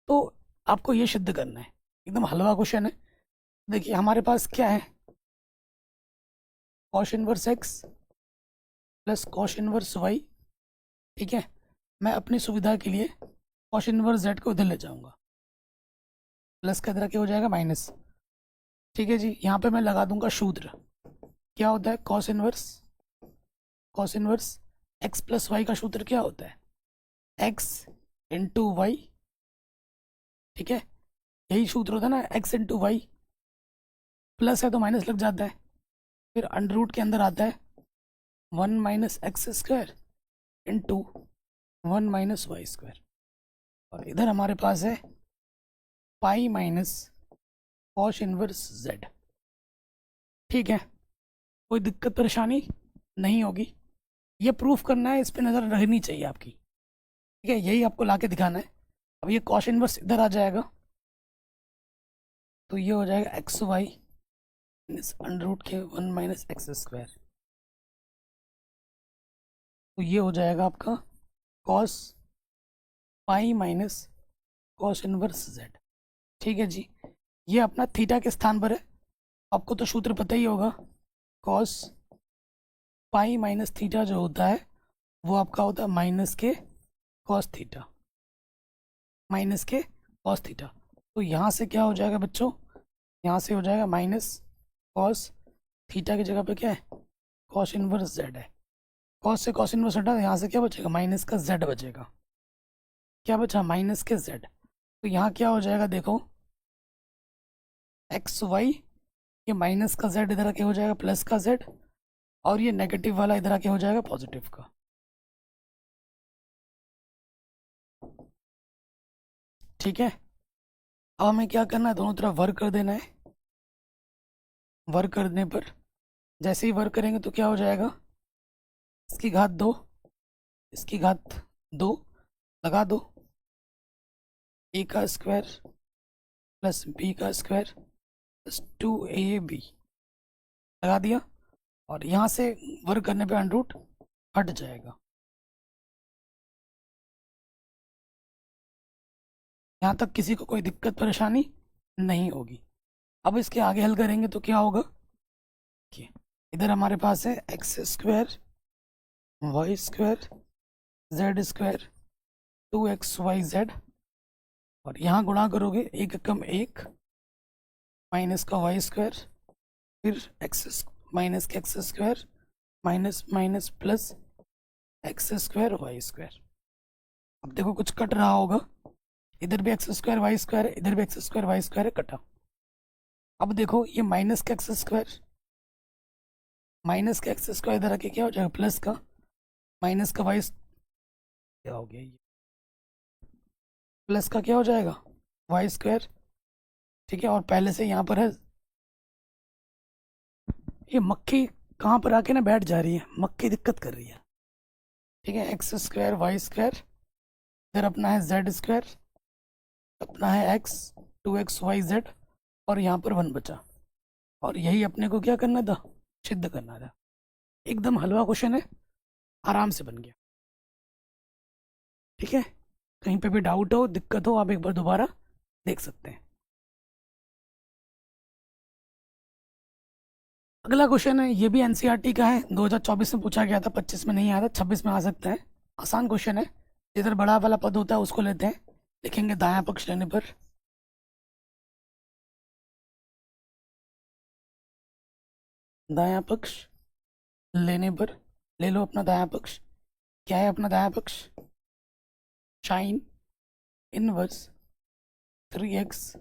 तो आपको ये सिद्ध करना है, एकदम हलवा क्वेश्चन है। देखिए हमारे पास क्या है, cos inverse x plus cos inverse y, ठीक है। मैं अपनी सुविधा के लिए कॉस इनवर्स जेड को उधर ले जाऊंगा, प्लस का इधर क्या हो जाएगा माइनस, ठीक है जी। यहाँ पे मैं लगा दूंगा सूत्र, क्या होता है cos inverse x plus y का सूत्र क्या होता है, एक्स इंटू वाई, ठीक है, यही सूत्र होता है ना, एक्स इंटू वाई, प्लस है तो माइनस लग जाता है, फिर अंडर रूट के अंदर आता है 1 minus x square into 1 minus y square, और इधर हमारे पास है pi minus cos inverse z, ठीक है। कोई दिक्कत परेशानी नहीं होगी, ये प्रूफ करना है, इस पर नज़र रहनी चाहिए आपकी, ठीक है, यही आपको ला के दिखाना है। अब ये कॉस इनवर्स इधर आ जाएगा, तो ये हो जाएगा x y minus under root के 1 माइनस एक्स स्क्वायर, तो ये हो जाएगा आपका cos pi minus cos inverse z, ठीक है जी। ये अपना थीटा के स्थान पर है, आपको तो सूत्र पता ही होगा, कॉस पाई माइनस थीटा जो होता है वो आपका होता है माइनस के कॉस थीटा, माइनस के कॉस थीटा। तो यहाँ से क्या हो जाएगा बच्चों, यहाँ से हो जाएगा माइनस कॉस थीटा की जगह पे क्या है कॉस इनवर्स जेड है, कॉस से कॉस इनवर्स हटा, यहाँ से क्या बचेगा माइनस का जेड बचेगा, क्या बचा माइनस के जेड। तो यहाँ क्या हो जाएगा देखो, एक्स वाई, ये माइनस का जेड इधर आके हो जाएगा प्लस का जेड, और ये नेगेटिव वाला इधर आके हो जाएगा पॉजिटिव का, ठीक है। अब हमें क्या करना है, दोनों तरफ वर्क कर देना है, वर्क करने पर जैसे ही वर्क करेंगे तो क्या हो जाएगा, इसकी घात 2, इसकी घात 2 लगा दो, ए का स्क्वायर प्लस बी का स्क्वायर प्लस 2ab लगा दिया, और यहाँ से वर्क करने पे अंडर रूट हट जाएगा। यहाँ तक किसी को कोई दिक्कत परेशानी नहीं होगी। अब इसके आगे हल करेंगे तो क्या होगा, इधर हमारे पास है x square y square z square 2xyz, और यहाँ गुणा करोगे एक कम एक माइनस का वाई स्क्वायर, फिर एक्स माइनस का x square minus minus plus x square y square, अब देखो कुछ कट रहा होगा, इधर भी एक्स स्क्वायर वाई स्क्वायर है, इधर भी एक्स स्क्वायर वाई स्क्वायर है, कटा। अब देखो ये माइनस का एक्स स्क्वायर, माइनस का एक्स स्क्वायर इधर आके क्या हो जाएगा, प्लस का माइनस का वाई, क्या हो गया ये, प्लस का क्या हो जाएगा, वाई स्क्वायर। ठीक है, और पहले से यहाँ पर है, ये मक्खी कहाँ पर आके ना बैठ जा रही है, मक्खी दिक्कत कर रही है। ठीक है, एक्स स्क्वायर वाई स्क्वायर, इधर अपना है जेड स्क्वायर, अपना है एक्स, 2xyz, और यहाँ पर 1 बचा। और यही अपने को क्या करना था, सिद्ध करना था। एकदम हलवा क्वेश्चन है, आराम से बन गया। ठीक है, कहीं पे भी डाउट हो, दिक्कत हो, आप एक बार दोबारा देख सकते हैं। अगला क्वेश्चन है, ये भी एनसीईआरटी का है, 2024 में पूछा गया था, 25 में नहीं आया था, 26 में आ सकता है। आसान क्वेश्चन है। इधर बड़ा वाला पद होता है उसको लेते हैं, लिखेंगे दायां पक्ष लेने पर, दायां पक्ष लेने पर, ले लो अपना दायां पक्ष। क्या है अपना दायां पक्ष, साइन इनवर्स 3x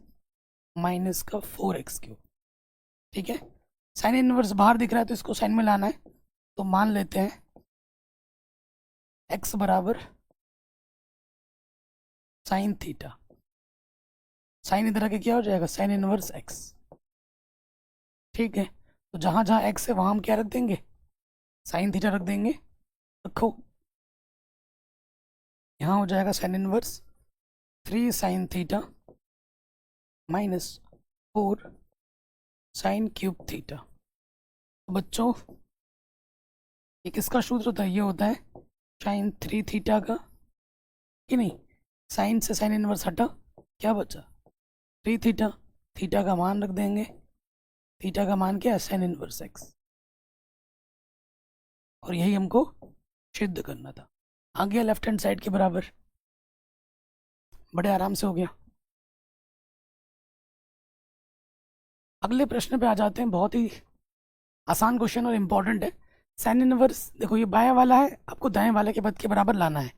माइनस का 4x क्यूब। ठीक है, साइन इनवर्स बाहर दिख रहा है तो इसको साइन में लाना है, तो मान लेते हैं x बराबर साइन थीटा। साइन इधर आके क्या हो जाएगा, साइन इनवर्स x। ठीक है, तो जहां जहां x है वहां हम क्या रख देंगे, साइन थीटा रख देंगे। रखो, यहाँ हो जाएगा sine inverse 3 sine theta minus 4 sine cube theta. तो बच्चों ये किसका सूत्र होता है, ये होता है साइन 3 थीटा का, कि नहीं, साइन से साइन इनवर्स हटा, क्या बचा 3 थीटा, थीटा का मान रख देंगे, थीटा का मान क्या है, साइन इनवर्स x। और यही हमको सिद्ध करना था। आ गया लेफ्ट हैंड साइड के बराबर, बड़े आराम से हो गया। अगले प्रश्न पे आ जाते हैं, बहुत ही आसान क्वेश्चन और इम्पोर्टेंट है। साइन इनवर्स, देखो ये बायां वाला है, आपको दाएं वाले के पद के बराबर लाना है।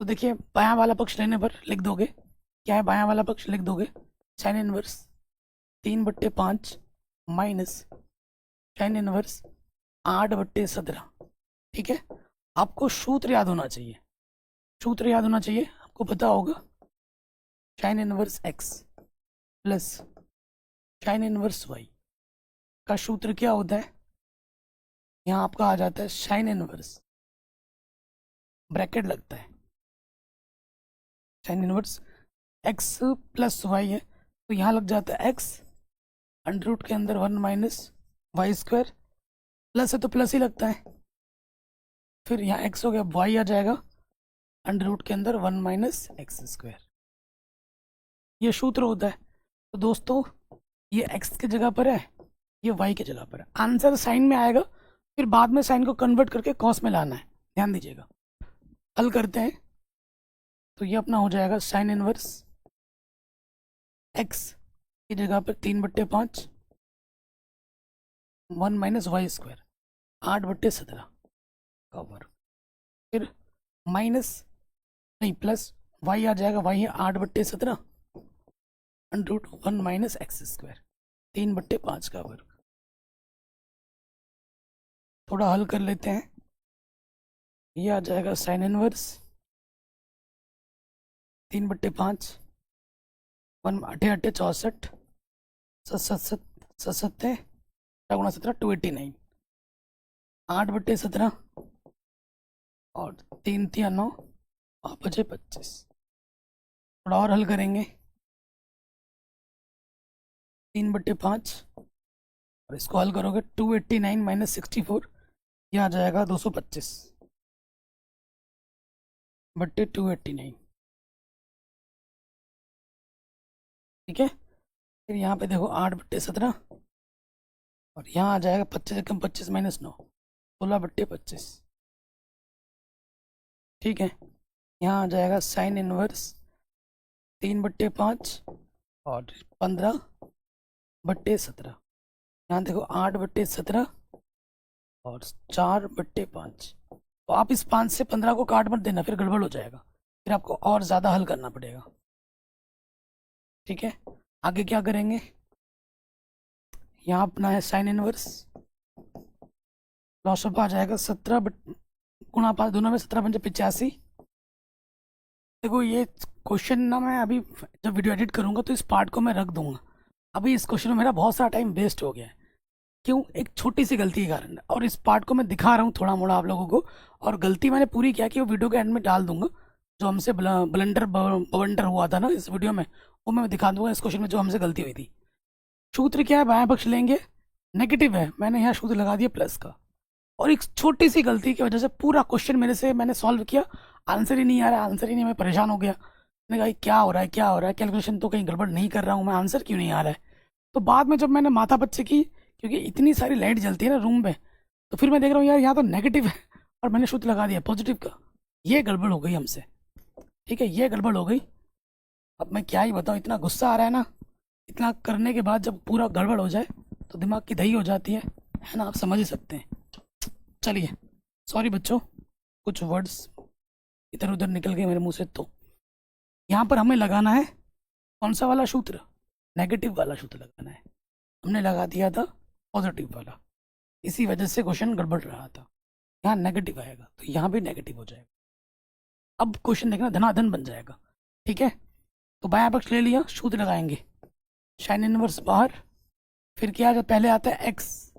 तो देखिए बायां वाला पक्ष लेने पर लिख दोगे, क्या है बायां वाला पक्ष, लिख दोगे sine inverse 3/5 minus sine inverse 8/17। ठीक है, आपको सूत्र याद होना चाहिए, सूत्र याद होना चाहिए, आपको पता होगा sine inverse x plus sine inverse y का सूत्र क्या होता है, यहाँ आपका आ जाता है साइन इनवर्स, ब्रैकेट लगता है, sine inverse x plus y है, तो यहाँ लग जाता है x अंडर रूट के अंदर 1 माइनस वाई स्क्वायर, प्लस है तो प्लस ही लगता है, फिर यहाँ x हो गया, y आ जाएगा अंडर रूट के अंदर 1 माइनस एक्स स्क्वायर। ये सूत्र होता है। तो दोस्तों ये x की जगह पर है, ये y की जगह पर है, आंसर साइन में आएगा, फिर बाद में साइन को कन्वर्ट करके कॉस में लाना है, ध्यान दीजिएगा। हल करते हैं, तो ये अपना हो जाएगा साइन इनवर्स x की जगह पर 3/5 1 माइनस वाई स्क्वायर 8/17 का वर्ग, फिर माइनस नहीं प्लस y आ जाएगा, y है 8/17 under root 1 minus x square 3/5 का वर्ग। थोड़ा हल कर लेते हैं, ये आ जाएगा साइन इनवर्स 3/5 1 8 8 64 सत 17 289 8/17 और 3 3 9 और बचे 25। थोड़ा और हल करेंगे, 3/5 और इसको हल करोगे 289 माइनस 64, ये आ जाएगा 225 बट्टे 289। ठीक है, फिर यहाँ पे देखो 8/17 और यहाँ आ जाएगा 25 एकम 25 माइनस 9 16/25। ठीक है, यहाँ आ जाएगा साइन इनवर्स 3/5 और 15/17। यहाँ देखो 8/17 और 4/5। तो आप इस 5 से 15 को काट मत देना, फिर गड़बड़ हो जाएगा। फिर आपको और ज़्यादा हल करना पड़ेगा। ठीक है, आगे क्या करेंगे, यहाँ अपना है साइन इनवर्स, लॉस ऑफ आ जाएगा 17 गुणा 5, दोनों में 17×5 = 85। देखो ये क्वेश्चन ना मैं अभी जब वीडियो एडिट करूँगा तो इस पार्ट को मैं रख दूंगा। अभी इस क्वेश्चन में मेरा बहुत सारा टाइम वेस्ट हो गया है। क्यों? एक छोटी सी गलती के कारण। और इस पार्ट को मैं दिखा रहा हूँ थोड़ा मोड़ा आप लोगों को, और गलती मैंने पूरी किया कि वो वीडियो के एंड में डाल दूंगा। जो हमसे बवंडर हुआ था ना इस वीडियो में, वो मैं दिखा दूंगा इस क्वेश्चन में जो हमसे गलती हुई थी। सूत्र क्या है, बाएं पक्ष लेंगे, नेगेटिव है, मैंने यहाँ सूत्र लगा दिया प्लस का। और एक छोटी सी गलती की वजह से पूरा क्वेश्चन मेरे से मैंने सॉल्व किया, आंसर ही नहीं आ रहा, आंसर ही नहीं, मैं परेशान हो गया। मैंने कहा ये क्या हो रहा है, क्या हो रहा है, कैलकुलेशन तो कहीं गड़बड़ नहीं कर रहा हूँ मैं, आंसर क्यों नहीं आ रहा है। तो बाद में जब मैंने माथा पच्ची की, क्योंकि इतनी सारी लाइट जलती है ना रूम में, तो फिर मैं देख रहा हूँ यार यहाँ तो नेगेटिव है और मैंने सूत्र लगा दिया पॉजिटिव का। ये गड़बड़ हो गई हमसे। ठीक है, ये गड़बड़ हो गई। अब मैं क्या ही बताऊँ, इतना गुस्सा आ रहा है ना, इतना करने के बाद जब पूरा गड़बड़ हो जाए तो दिमाग की दही हो जाती है ना, आप समझ ही सकते हैं। चलिए, सॉरी बच्चों, कुछ वर्ड्स इधर उधर निकल गए मेरे मुंह से। तो यहाँ पर हमें लगाना है कौन सा वाला सूत्र, नेगेटिव वाला सूत्र लगाना है। हमने लगा दिया था पॉजिटिव वाला, इसी वजह से क्वेश्चन गड़बड़ रहा था। यहाँ नेगेटिव आएगा तो यहाँ भी नेगेटिव हो जाएगा। अब क्वेश्चन देखना धनाधन बन जाएगा। ठीक है, तो बायां पक्ष ले लिया, सूत्र लगाएंगे, साइन इनवर्स बाहर, फिर क्या है, पहले आता है एक्स,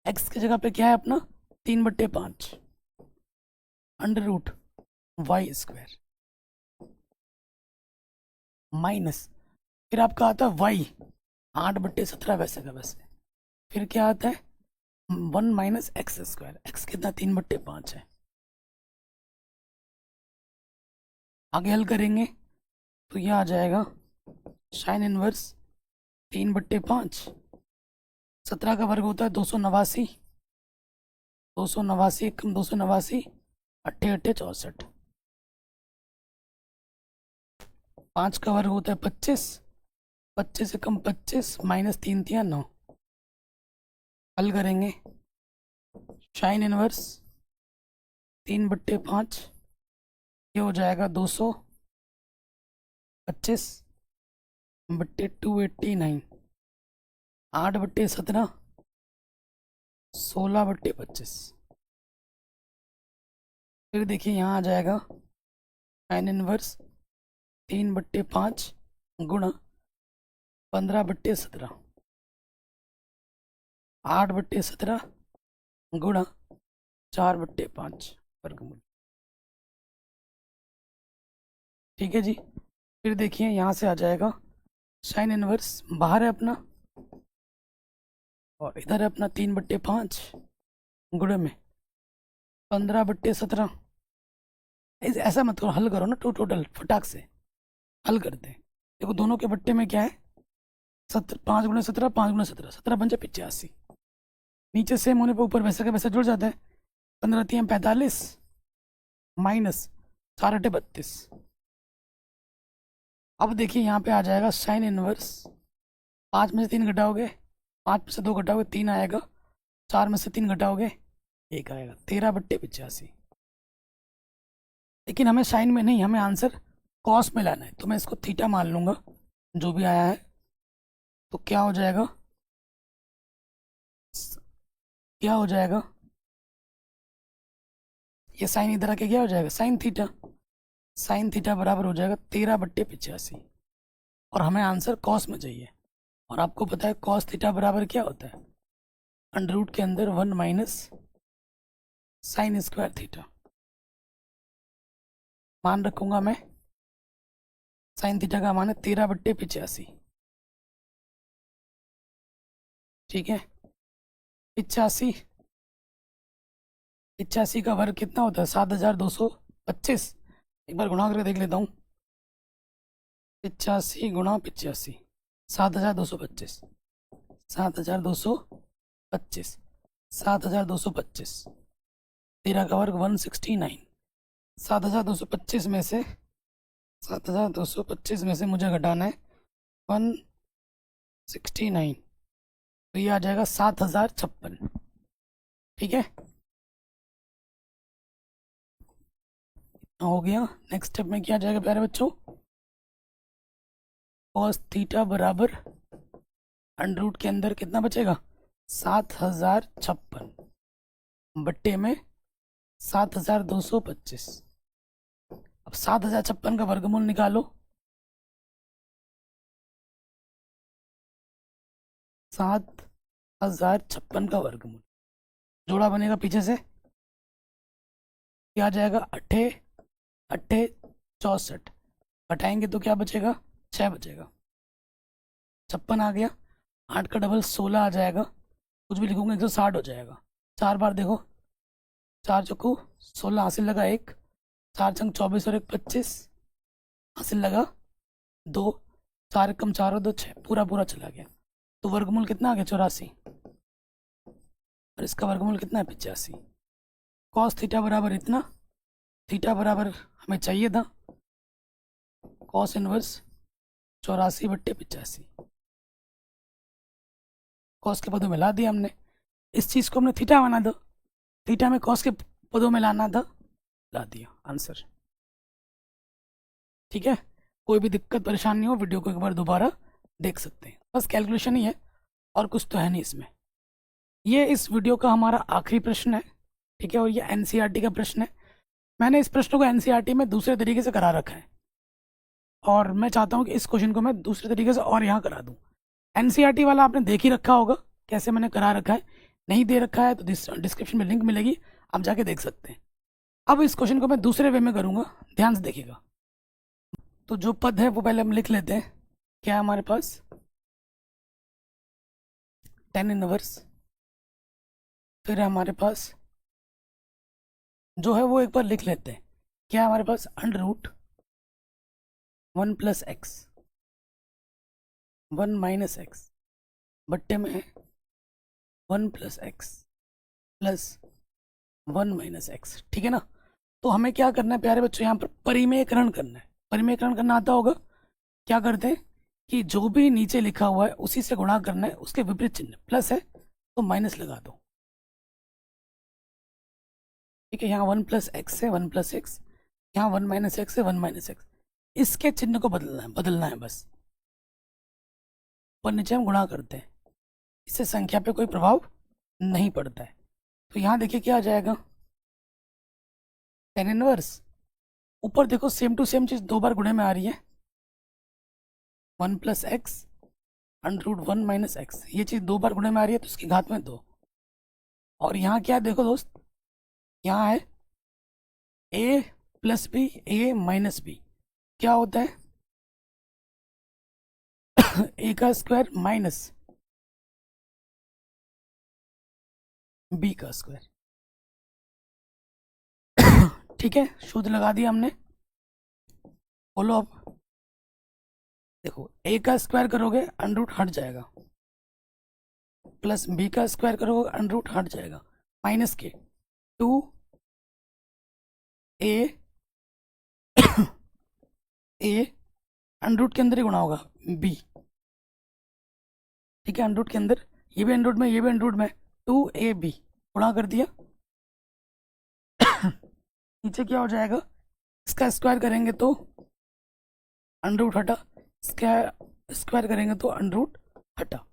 एक्स की जगह पे क्या है अपना 3/5 √y² माइनस, फिर आपका आता है y 8/17 वैसे का वैसे, फिर क्या आता है 1 - x², x कितना 3/5 है। आगे हल करेंगे तो यह आ जाएगा साइन इनवर्स 3/5, 17 का वर्ग होता है 289, 289 कम 289 अट्ठे अट्ठे 64, 5 का वर्ग होता है 25, 25 से कम 25 -3 × 9। हल करेंगे, साइन इनवर्स 3/5, ये हो जाएगा 225/289, 8/17 16/25। फिर देखिए यहाँ आ जाएगा साइन इनवर्स 3/5 गुणा 15/17, 8/17 गुणा 4/5 वर्गमूल। ठीक है जी, फिर देखिए यहाँ से आ जाएगा साइन इनवर्स बाहर है अपना, और इधर है अपना 3/5 गुणे में 15/17। ऐसा मत करो, हल करो ना टोटल फटाक से हल करते हैं। देखो दोनों के बट्टे में क्या है, 5 × 17 5 × 17 17×5 = 85। नीचे सेम होने पर ऊपर वैसे का वैसे जुड़ जाता है, 15 × 45 माइनस 4/32। अब देखिए यहाँ पे आ जाएगा साइन इनवर्स, 5 में से 3 घटाओगे, 5 में से 2 घटाओगे 3 आएगा, 4 में से 3 घटाओगे 1 आएगा, 13/85। लेकिन हमें साइन में नहीं, हमें आंसर कॉस में लाना है, तो मैं इसको थीटा मान लूँगा जो भी आया है। तो क्या हो जाएगा, क्या हो जाएगा, ये साइन इधर आके क्या हो जाएगा साइन थीटा, साइन थीटा बराबर हो जाएगा 13/85। और हमें आंसर कॉस में चाहिए, और आपको पता है कॉस थीटा बराबर क्या होता है, √ के अंदर 1 - sin² थीटा। मान रखूंगा मैं, साइन थीटा का मान है 13/85। ठीक है, 85, 85 का वर्ग कितना होता है 7225। एक बार गुणा करके देख लेता हूँ, 85 × 85 7225, 7225, 7225, 13 का वर्ग 169। 7225 में से 7225 में से मुझे घटाना है 169, तो ये आ जाएगा 7056। ठीक है, हो गया। नेक्स्ट स्टेप में क्या जाएगा प्यारे बच्चों, कॉस थीटा बराबर अंडर रूट के अंदर कितना बचेगा 7056 बट्टे में 7225। अब 7056 का वर्गमूल निकालो। 7056 का वर्गमूल जोड़ा बनेगा पीछे से, क्या आ जाएगा 8 8 64, घटाएंगे तो क्या बचेगा 6 बचेगा। 56 आ गया, 8 का डबल 16 आ जाएगा, कुछ भी लिखूंगा 160 हो जाएगा। 4 बार देखो, 4 चौको 16 हासिल लगा 1, 4 छंग 24 और 1 25 हासिल लगा 2, 4 कम 4 और 2 6, पूरा पूरा चला गया। तो वर्गमूल कितना आ गया 84, और इसका वर्गमूल कितना है 85। कॉस थीटा बराबर इतना, थीटा बराबर हमें चाहिए था कॉस इनवर्स 84 बट्टे 85, कॉस के पदों में ला दिया हमने। इस चीज़ को हमने थीटा बना दो, थीटा में कॉस के पदों में लाना था, ला दिया आंसर। ठीक है, कोई भी दिक्कत परेशानी हो वीडियो को एक बार दोबारा देख सकते हैं, बस कैलकुलेशन ही है और कुछ तो है नहीं इसमें। ये इस वीडियो का हमारा आखिरी प्रश्न है, ठीक है, और ये एनसीईआरटी का प्रश्न है। मैंने इस प्रश्न को एनसीईआरटी में दूसरे तरीके से करा रखा है, और मैं चाहता हूँ कि इस क्वेश्चन को मैं दूसरे तरीके से और यहाँ करा दूँ। एनसीईआरटी वाला आपने देख ही रखा होगा कैसे मैंने करा रखा है, नहीं दे रखा है तो डिस्क्रिप्शन में लिंक मिलेगी, आप जाके देख सकते हैं। अब इस क्वेश्चन को मैं दूसरे वे में करूँगा, ध्यान से देखिएगा। तो जो पद है वो पहले हम लिख लेते हैं। क्या है हमारे पास, tan इनवर्स, फिर हमारे पास जो है वो एक बार लिख लेते हैं। क्या है हमारे पास, अंडर रूट 1 + x 1 - x बट्टे में 1 + x प्लस 1 - x, ठीक है ना। तो हमें क्या करना है प्यारे बच्चों, यहाँ पर परिमेयकरण करना है। परिमेयकरण करना आता होगा, क्या करते हैं कि जो भी नीचे लिखा हुआ है उसी से गुणा करना है, उसके विपरीत चिन्ह, प्लस है तो माइनस लगा दो। ठीक है, यहाँ 1 + x है 1 + x, यहाँ 1 - x है 1 - x, इसके चिन्ह को बदलना है बस। पर नीचे हम गुणा करते हैं, इससे संख्या पे कोई प्रभाव नहीं पड़ता है। तो यहाँ देखिए क्या आ जाएगा, tan इनवर्स, ऊपर देखो सेम टू सेम चीज दो बार गुणे में आ रही है, 1 + x अंडर रूट 1 - x, ये चीज दो बार गुणे में आ रही है तो इसकी घात में 2। और यहाँ क्या है देखो दोस्त, यहाँ है a + b a - b, क्या होता है a का स्क्वायर माइनस b का स्क्वायर। ठीक है, शुद्ध लगा दिया हमने। बोलो अब, देखो a का स्क्वायर करोगे अंडर रूट हट जाएगा, प्लस b का स्क्वायर करोगे अंडर रूट हट जाएगा, माइनस के 2 a a अंडर रूट के अंदर ही गुणा होगा b। ठीक है, अंडर रूट के अंदर, ये भी अंडर रूट में ये भी अंडर रूट में, 2ab गुणा कर दिया। नीचे क्या हो जाएगा, इसका स्क्वायर करेंगे तो अंडर रूट हटा, इसका स्क्वायर करेंगे तो अंडर रूट हटा।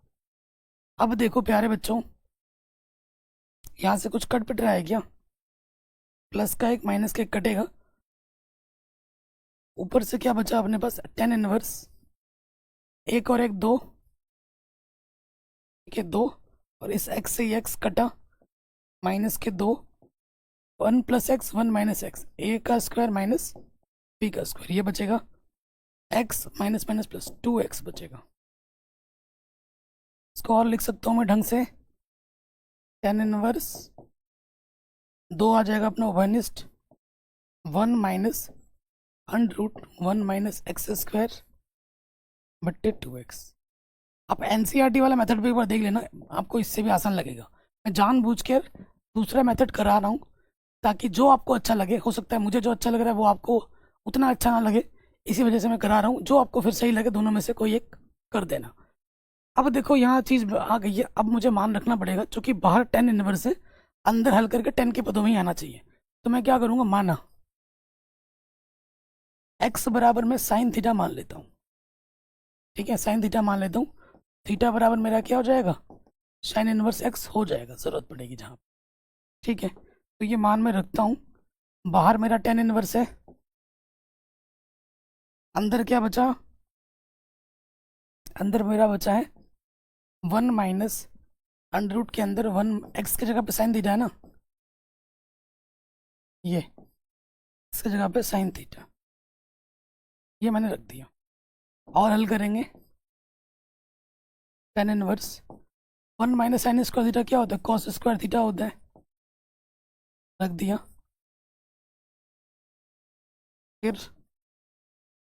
अब देखो प्यारे बच्चों, यहाँ से कुछ कट पिट रहा है क्या, प्लस का एक माइनस का एक कटेगा, ऊपर से क्या बचा अपने पास tan इनवर्स, एक और एक 2, ठीक है 2, और इस x से ये x कटा, माइनस के 2, 1 + x 1 - x, a का स्क्वायर माइनस b का स्क्वायर, ये बचेगा x minus minus plus 2x बचेगा। इसको और लिख सकता हूँ मैं ढंग से, tan इनवर्स 2 आ जाएगा अपना ओवरनिस्ट 1 - अंडर रूट 1 - x स्क्वायर बट्टे 2x। आप एनसीईआरटी वाला मेथड भी एक बार देख लेना, आपको इससे भी आसान लगेगा। मैं जानबूझकर दूसरा मेथड करा रहा हूँ ताकि जो आपको अच्छा लगे, हो सकता है मुझे जो अच्छा लग रहा है वो आपको उतना अच्छा ना लगे, इसी वजह से मैं करा रहा हूँ। जो आपको फिर सही लगे दोनों में से कोई एक कर देना। अब देखो यहाँ चीज़ आ गई है, अब मुझे मान रखना पड़ेगा क्योंकि बाहर tan इनवर्स है, अंदर हल करके tan के पदों में ही आना चाहिए। तो मैं क्या करूँगा, माना एक्स बराबर मैं साइन थीटा मान लेता हूँ, ठीक है, साइन थीटा मान लेता हूँ। थीटा बराबर मेरा क्या हो जाएगा, साइन इनवर्स एक्स हो जाएगा, ज़रूरत पड़ेगी जहाँ, ठीक है। तो ये मान मैं रखता हूँ। बाहर मेरा टेन इनवर्स है, अंदर क्या बचा, अंदर मेरा बचा है 1 माइनस अंडर रूट के अंदर 1 एक्स की जगह पे साइन थीटा है ना, ये एक्स की जगह पे साइन थीटा, ये मैंने रख दिया। और हल करेंगे, tan inverse 1 minus sine square theta क्या होता है, कॉस स्क्वायर थीटा होता है, रख दिया। फिर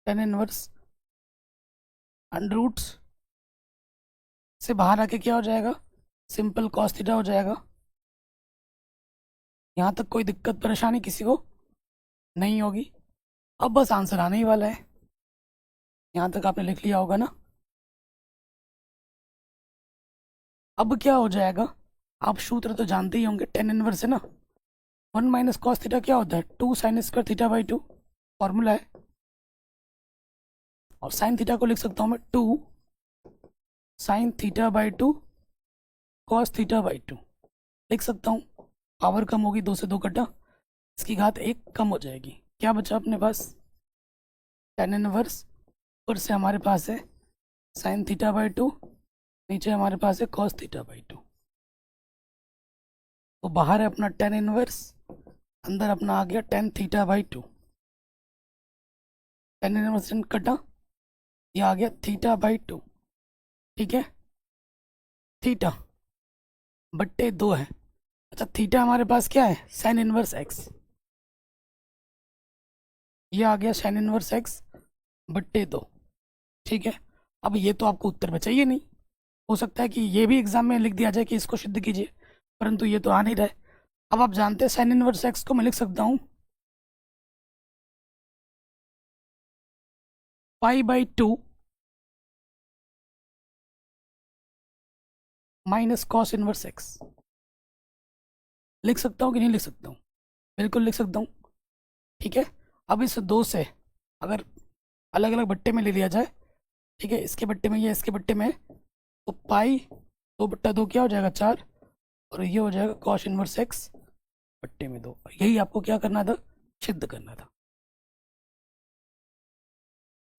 टेन इनवर्स अंडर रूट से बाहर आके क्या हो जाएगा, सिंपल कॉस थीटा हो जाएगा। यहाँ तक कोई दिक्कत परेशानी किसी को नहीं होगी। अब बस आंसर आने ही वाला है, यहाँ तक आपने लिख लिया होगा ना। अब क्या हो जाएगा, आप सूत्र तो जानते ही होंगे, टेन इनवर्स है ना, 1 माइनस कॉस थीटा क्या होता है, 2 sine square theta by 2, formula है। और साइन थीटा को लिख सकता हूँ मैं 2 sine theta by 2 cos theta by 2 लिख सकता हूँ। पावर कम होगी, 2 से 2 कटा, इसकी घात 1 कम हो जाएगी। क्या बचा अपने पास, टेन इनवर्स, ऊपर से हमारे पास है साइन थीटा बाई 2, नीचे हमारे पास है कॉस थीटा बाई 2। तो बाहर है अपना टेन इनवर्स, अंदर अपना आ गया tan theta by 2, tan inverse कटा, ये आ गया थीटा बाई 2, ठीक है। थीटा बट्टे 2 है, अच्छा थीटा हमारे पास क्या है, साइन इनवर्स एक्स, ये आ गया साइन इनवर्स एक्स बट्टे 2, ठीक है। अब ये तो आपको उत्तर में चाहिए नहीं, हो सकता है कि ये भी एग्जाम में लिख दिया जाए कि इसको सिद्ध कीजिए, परंतु ये तो आ नहीं रहा है। अब आप जानते हैं साइन इनवर्स एक्स को मैं लिख सकता हूँ pi by 2 minus cos inverse x, लिख सकता हूँ कि नहीं लिख सकता हूँ, बिल्कुल लिख सकता हूँ, ठीक है। अब इस दो से अगर अलग अलग बट्टे में ले लिया जाए, ठीक है, इसके बट्टे में ये, इसके बट्टे में, तो पाई 2/2 क्या हो जाएगा 4, और ये हो जाएगा कॉस इनवर्स एक्स बट्टे में 2। यही आपको क्या करना था, सिद्ध करना था,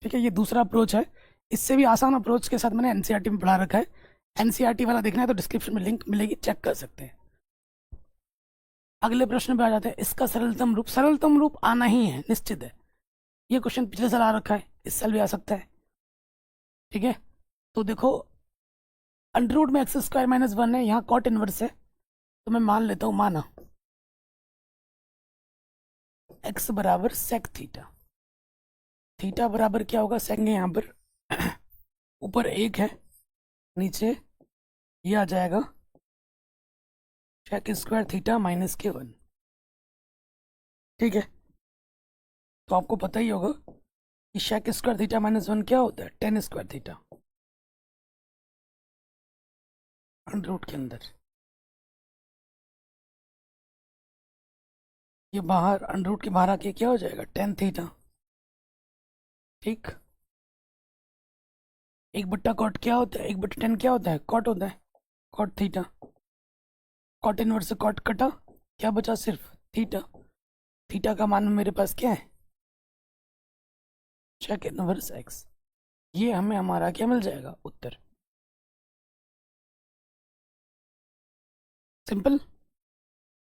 ठीक है। ये दूसरा अप्रोच है, इससे भी आसान अप्रोच के साथ मैंने एनसीईआरटी में पढ़ा रखा है। एनसीईआरटी वाला देखना है तो डिस्क्रिप्शन में लिंक मिलेगी, चेक कर सकते हैं। अगले प्रश्न पे आ जाते हैं, इसका सरलतम रूप आना ही है, निश्चित है। ये क्वेश्चन पिछले साल आ रखा है, इस साल भी आ सकता है, ठीक है। तो देखो, अंडर रूट में एक्स स्क्वायर माइनस 1 है, यहाँ कॉट इनवर्स है, तो मैं मान लेता हूँ, माना एक्स बराबर सेक थीटा, थीटा बराबर क्या होगा, सेक है यहाँ पर ऊपर 1 है, नीचे ये आ जाएगा सेक स्क्वायर थीटा माइनस के 1, ठीक है। तो आपको पता ही होगा कि सेक स्क्वायर थीटा माइनस 1 क्या होता है, tan square theta under root के अंदर, ये बाहर अंडर रूट के बाहर आके क्या हो जाएगा, टेन थीटा, ठीक। 1/, कॉट क्या होता है, 1/10 क्या होता है, कॉट होता है, कॉट थीटा, कॉट इनवर्स से कॉट कटा, क्या बचा सिर्फ थीटा, थीटा का मान मेरे पास क्या है, सेक इनवर्स एक्स, ये हमें हमारा क्या मिल जाएगा, उत्तर। Simple,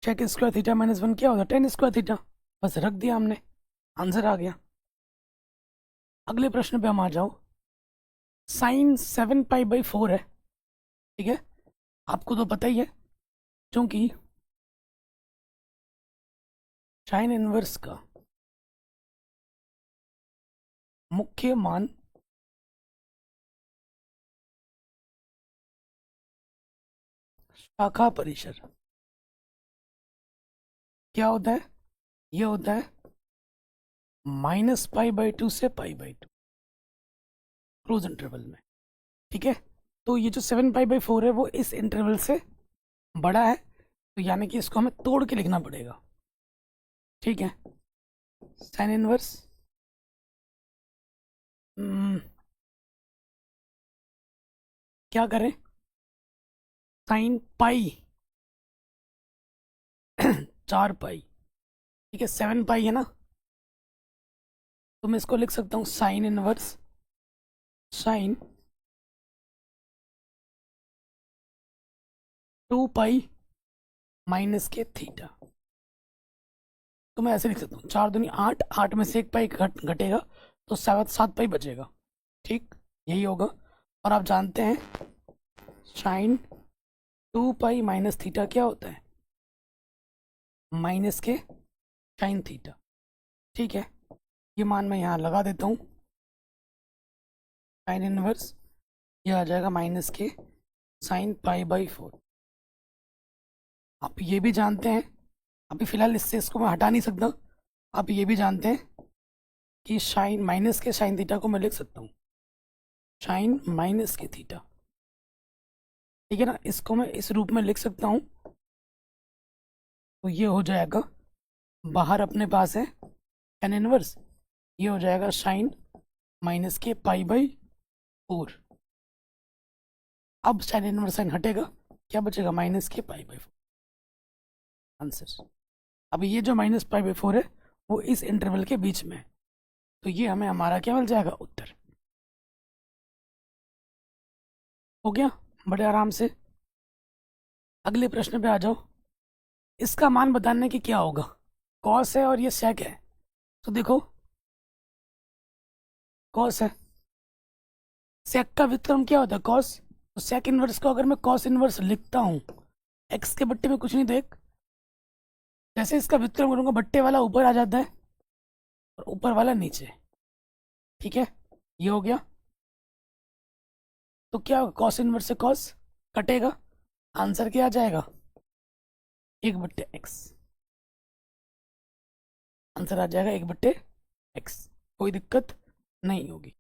sec square theta minus 1 क्या होता है, टेन स्क्वायर थीटा, बस रख दिया हमने, आंसर आ गया। अगले प्रश्न पे हम आ जाओ, साइन 7 पाई/4 है, ठीक है। आपको तो पता ही है, क्योंकि साइन इनवर्स का मुख्य मान शाखा परिसर क्या होता है, ये होता है -π/2 से π/2 क्लोज इंटरवल में, ठीक है। तो ये जो 7 π/4 है वो इस इंटरवल से बड़ा है, तो यानी कि इसको हमें तोड़ के लिखना पड़ेगा, ठीक है। साइन इनवर्स क्या करें, साइन पाई 4 पाई, ठीक है 7 पाई है ना, तो मैं इसको लिख सकता हूँ sine inverse sine 2 pi minus के थीटा। तो मैं ऐसे लिख सकता हूँ 4 दूनी 8, 8 में से 1 पाई घटेगा तो 7 पाई बचेगा, ठीक यही होगा। और आप जानते हैं साइन 2 पाई माइनस थीटा क्या होता है, माइनस के साइन थीटा, ठीक है। ये मान मैं यहाँ लगा देता हूँ, साइन इनवर्स ये आ जाएगा माइनस के साइन पाई बाई 4। आप ये भी जानते हैं, अभी फिलहाल इससे इसको मैं हटा नहीं सकता, आप ये भी जानते हैं कि साइन माइनस के साइन थीटा को मैं लिख सकता हूँ साइन माइनस के थीटा, ठीक है ना, इसको मैं इस रूप में लिख सकता हूँ। तो ये हो जाएगा, बाहर अपने पास है tan इनवर्स, ये हो जाएगा साइन माइनस के पाई बाई 4। अब साइन इनवर्स साइन हटेगा, क्या बचेगा माइनस के पाई बाई 4 आंसर। अब ये जो माइनस पाई बाई 4 है वो इस इंटरवल के बीच में है, तो ये हमें हमारा क्या मिल जाएगा, उत्तर। हो गया बड़े आराम से। अगले प्रश्न पे आ जाओ। इसका मान बताने की क्या होगा, कॉस है और ये सेक है, तो देखो कॉस है, सेक का व्युत्क्रम क्या होता है कॉस, तो सेक इनवर्स को अगर मैं कॉस इनवर्स लिखता हूँ एक्स के बट्टे में कुछ नहीं, देख जैसे इसका व्युत्क्रम करूंगा बट्टे वाला ऊपर आ जाता है और ऊपर वाला नीचे, ठीक है ये हो गया। तो क्या कॉस इनवर्स से कॉस कटेगा, आंसर क्या आ जाएगा 1/x, आंसर आ जाएगा 1/x, कोई दिक्कत नहीं होगी।